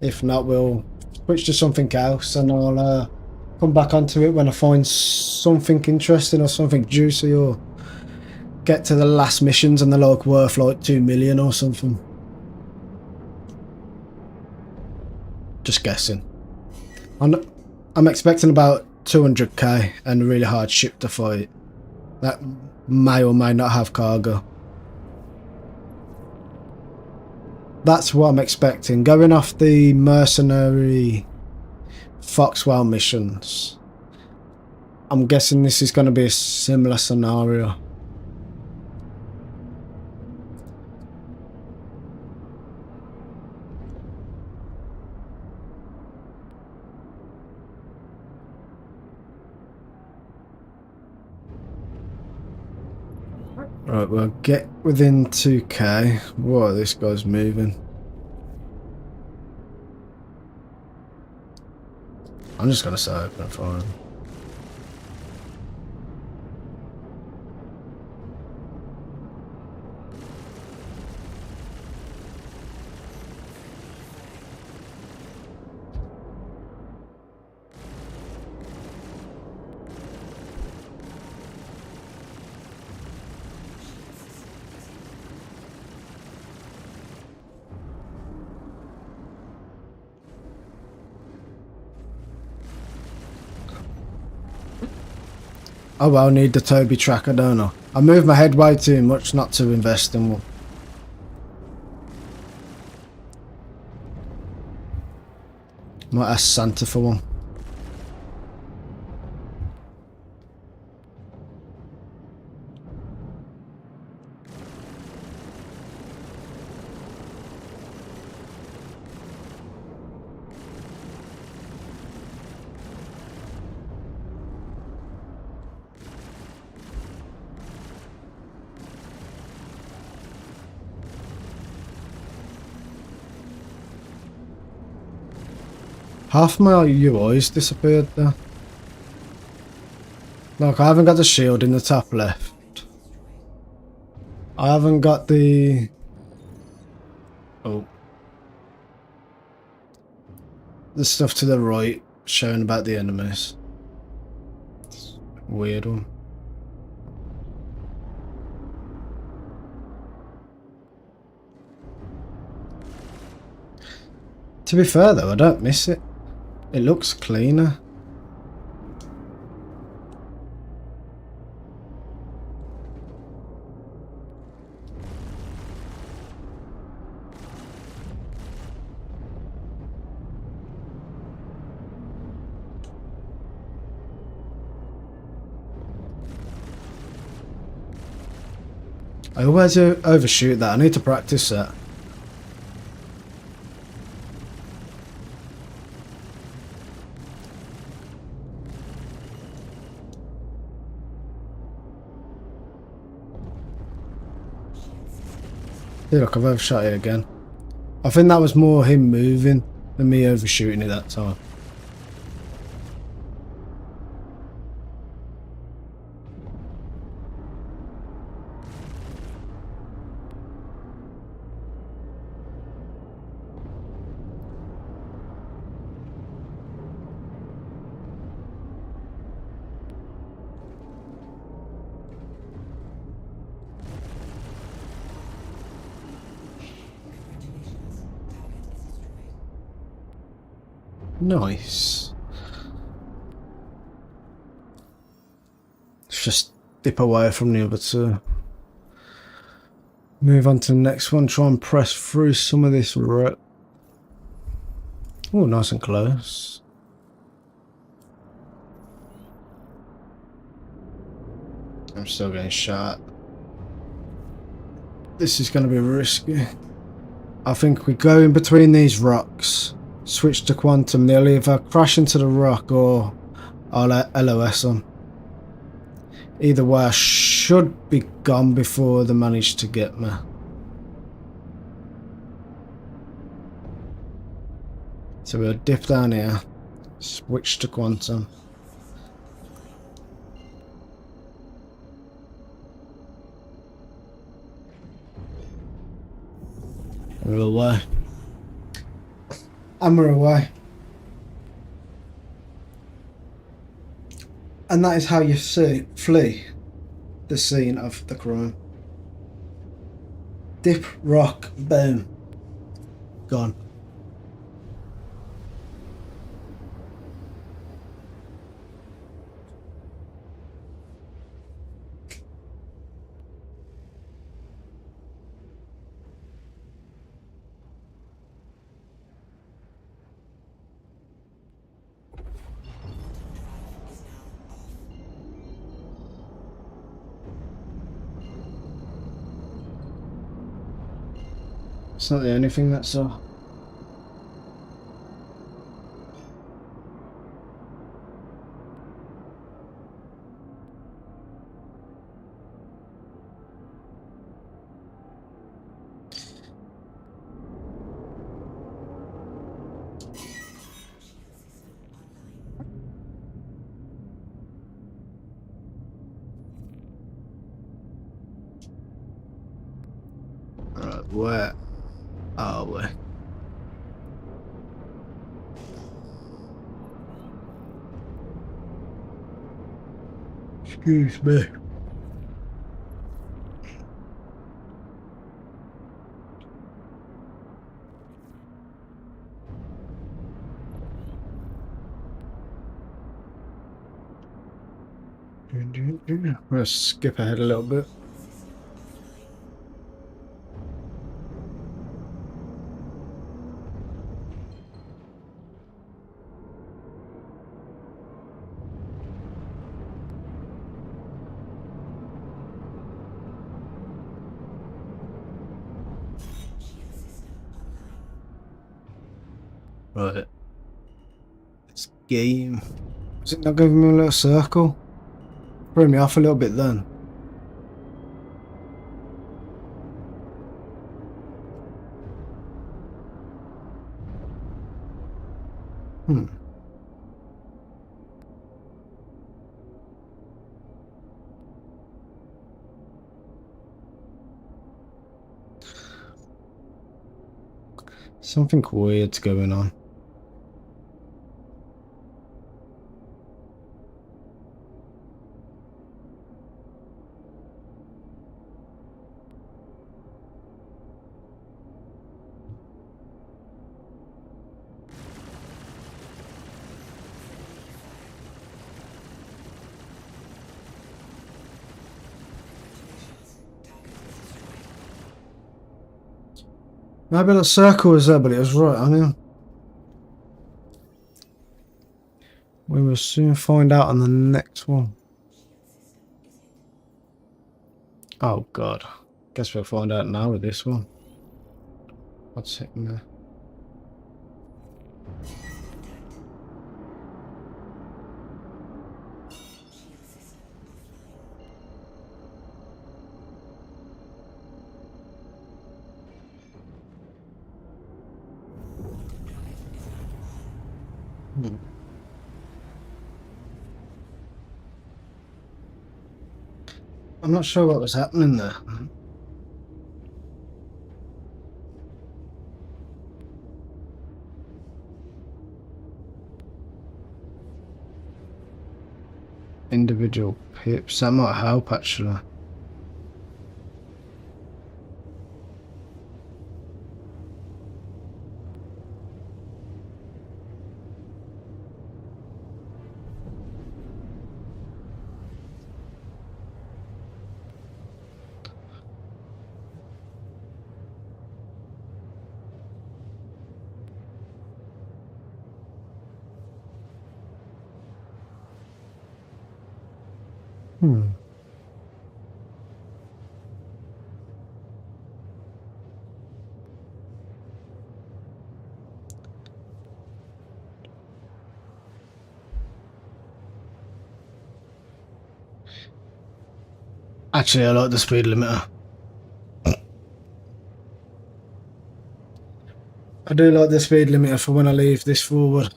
If not, we'll switch to something else, and I'll come back onto it when I find something interesting or something juicy, or get to the last missions and they're like worth like 2 million or something. Just guessing. I'm expecting about 200k and a really hard ship to fight. That may or may not have cargo. That's what I'm expecting. Going off the mercenary Foxwell missions, I'm guessing this is going to be a similar scenario. Right, we'll get within 2k. Whoa, this guy's moving. I'm just gonna say open it for him. Oh well, need the Toby tracker, don't I? I move my head way too much not to invest in one. Might ask Santa for one. Half my UI's disappeared there. Like, I haven't got the shield in the top left. I haven't got the... Oh. The stuff to the right showing about the enemies. Weird one. To be fair though, I don't miss it. It looks cleaner. I always overshoot that. I need to practice that. Yeah, look, I've overshot it again. I think that was more him moving than me overshooting it that time. Nice. Let's just dip away from the other two. Move on to the next one. Try and press through some of this rope. Oh, nice and close. I'm still getting shot. This is going to be risky. I think we go in between these rocks. Switch to quantum. They'll either crash into the rock or I'll LOS them. Either way, I should be gone before they manage to get me. So we'll dip down here. Switch to quantum. We're away. And we're away. And that is how you flee the scene of the crime. Dip, rock, boom. Gone. It's not the only thing that's so. Right, where are we? Excuse me. Let's skip ahead a little bit. Right. It's game. Is it not giving me a little circle? Threw me off a little bit then. Something weird's going on. Maybe the circle was there, but it was right on him. We will soon find out on the next one. Oh god. Guess we'll find out now with this one. What's hitting there? I'm not sure what was happening there. Individual pips. That might help actually. Actually, I like the speed limiter. I do like the speed limiter for when I leave this forward.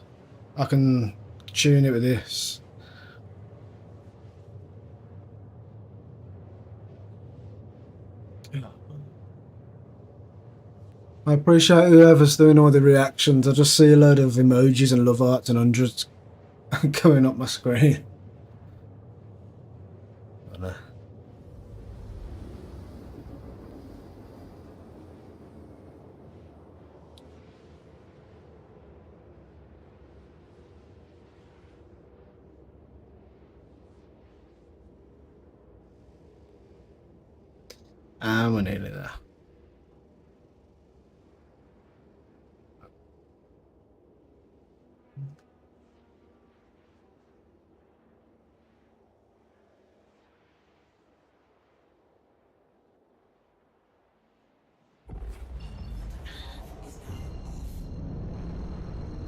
I can tune it with this. I appreciate whoever's doing all the reactions. I just see a load of emojis and love hearts and hundreds going up my screen. And we're nearly there.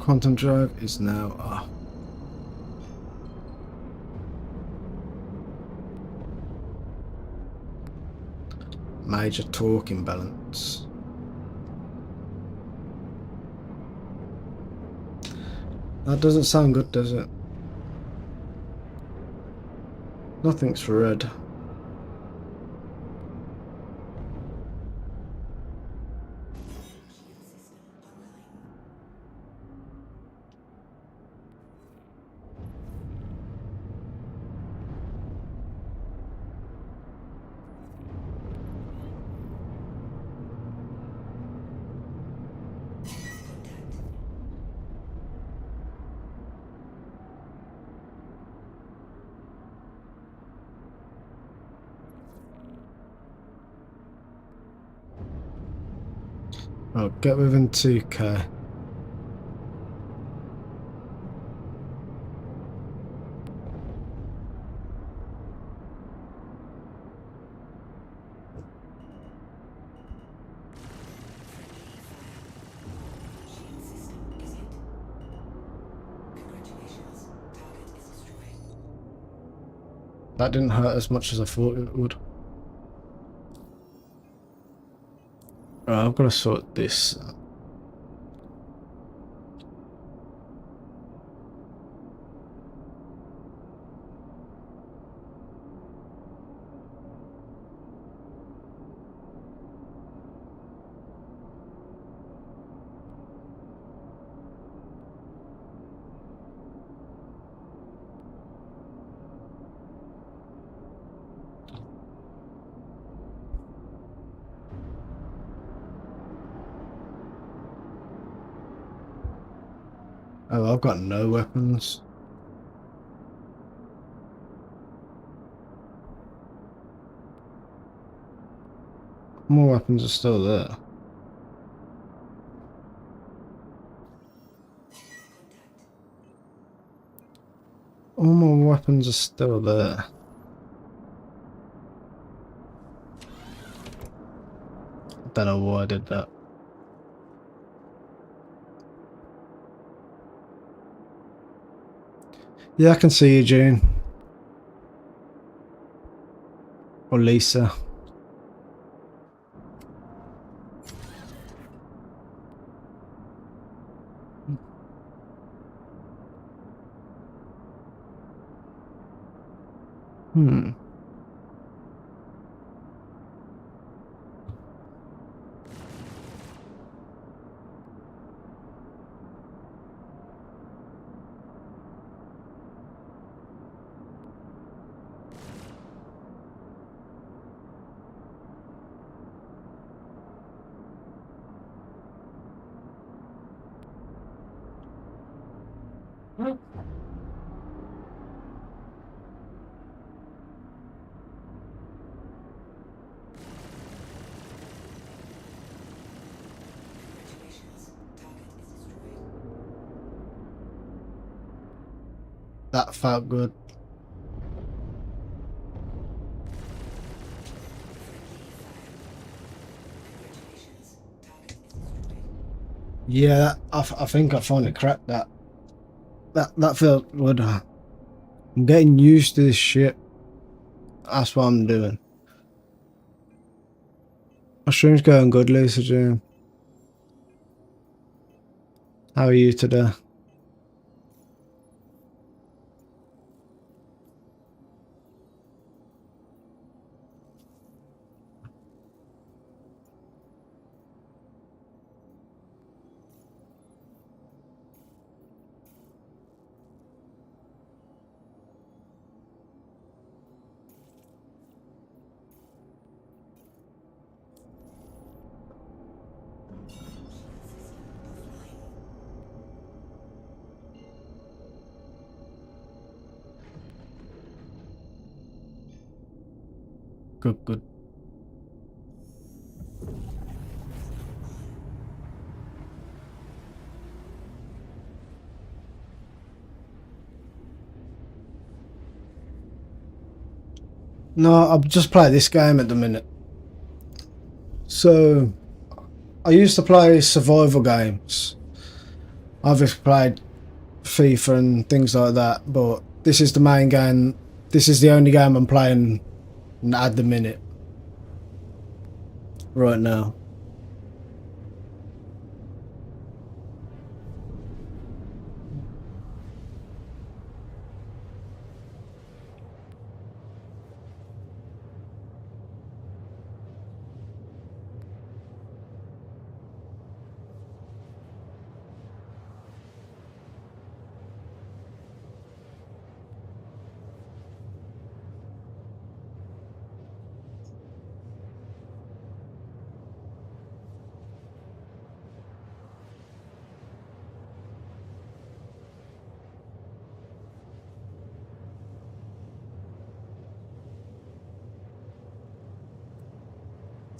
Quantum drive is now off. Major torque imbalance. That doesn't sound good, does it? Nothing's red. Oh, get within 2k. That didn't hurt as much as I thought it would. Right, I've got to sort this out. Oh, I've got no weapons. More weapons are still there. All my weapons are still there. Don't know why I did that. Yeah, I can see you, June. Or Lisa. Hmm. That felt good. Yeah, I think I finally cracked that. That felt good. I'm getting used to this shit. That's what I'm doing. My stream's going good, Lisa June. How are you today? Good, good. No, I've just played this game at the minute. So, I used to play survival games. I've just played FIFA and things like that, but this is the main game. This is the only game I'm playing at the minute. Right now.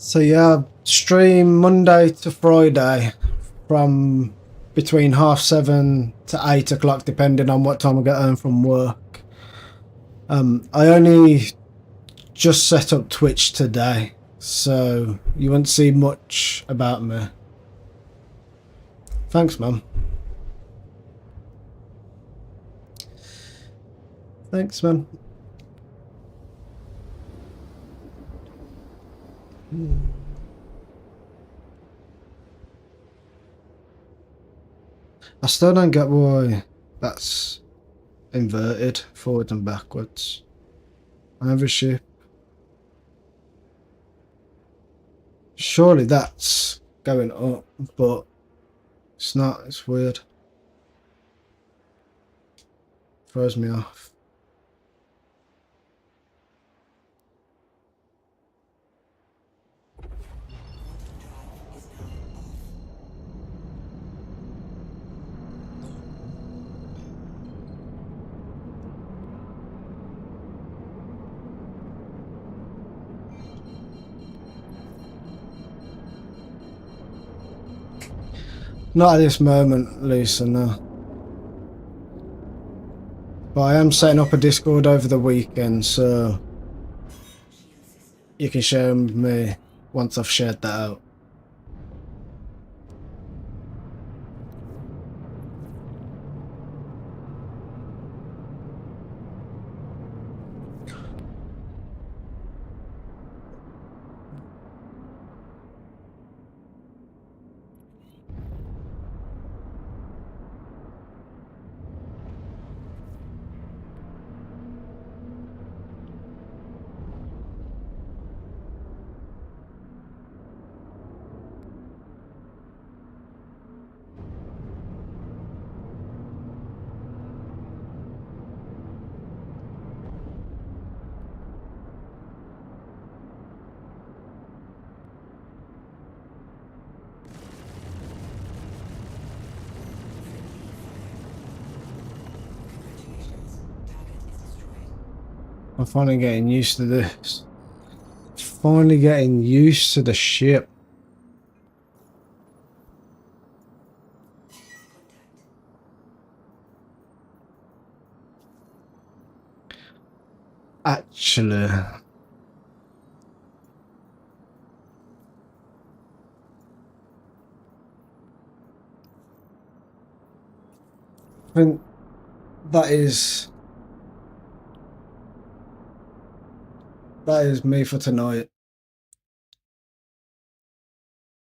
So yeah, I've stream Monday to Friday from between 7:30 to 8 o'clock, depending on what time I get home from work. I only just set up Twitch today, so you won't see much about me. Thanks, Mum. Thanks, man. I still don't get why that's inverted forward and backwards. I have a ship. Surely that's going up, but it's not. It's weird. Throws me off. Not at this moment, Lisa, no. But I am setting up a Discord over the weekend, so you can share with me once I've shared that out. I'm finally getting used to this. Finally getting used to the ship. Actually, I think that is me for tonight.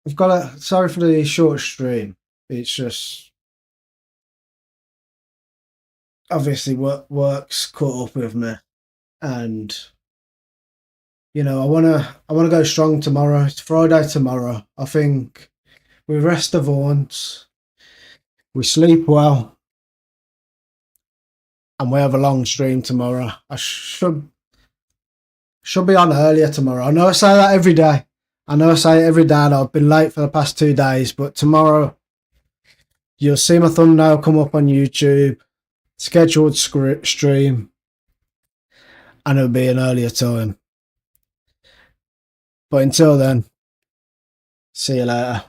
I've got a sorry for the short stream. It's just obviously work's caught up with me, and you know I wanna go strong tomorrow. It's Friday tomorrow. I think we rest the Vaughns, we sleep well, and we have a long stream tomorrow. I should be on earlier tomorrow. I know I say that every day. And I've been late for the past 2 days, but tomorrow you'll see my thumbnail come up on YouTube, scheduled stream, and it'll be an earlier time. But until then, see you later.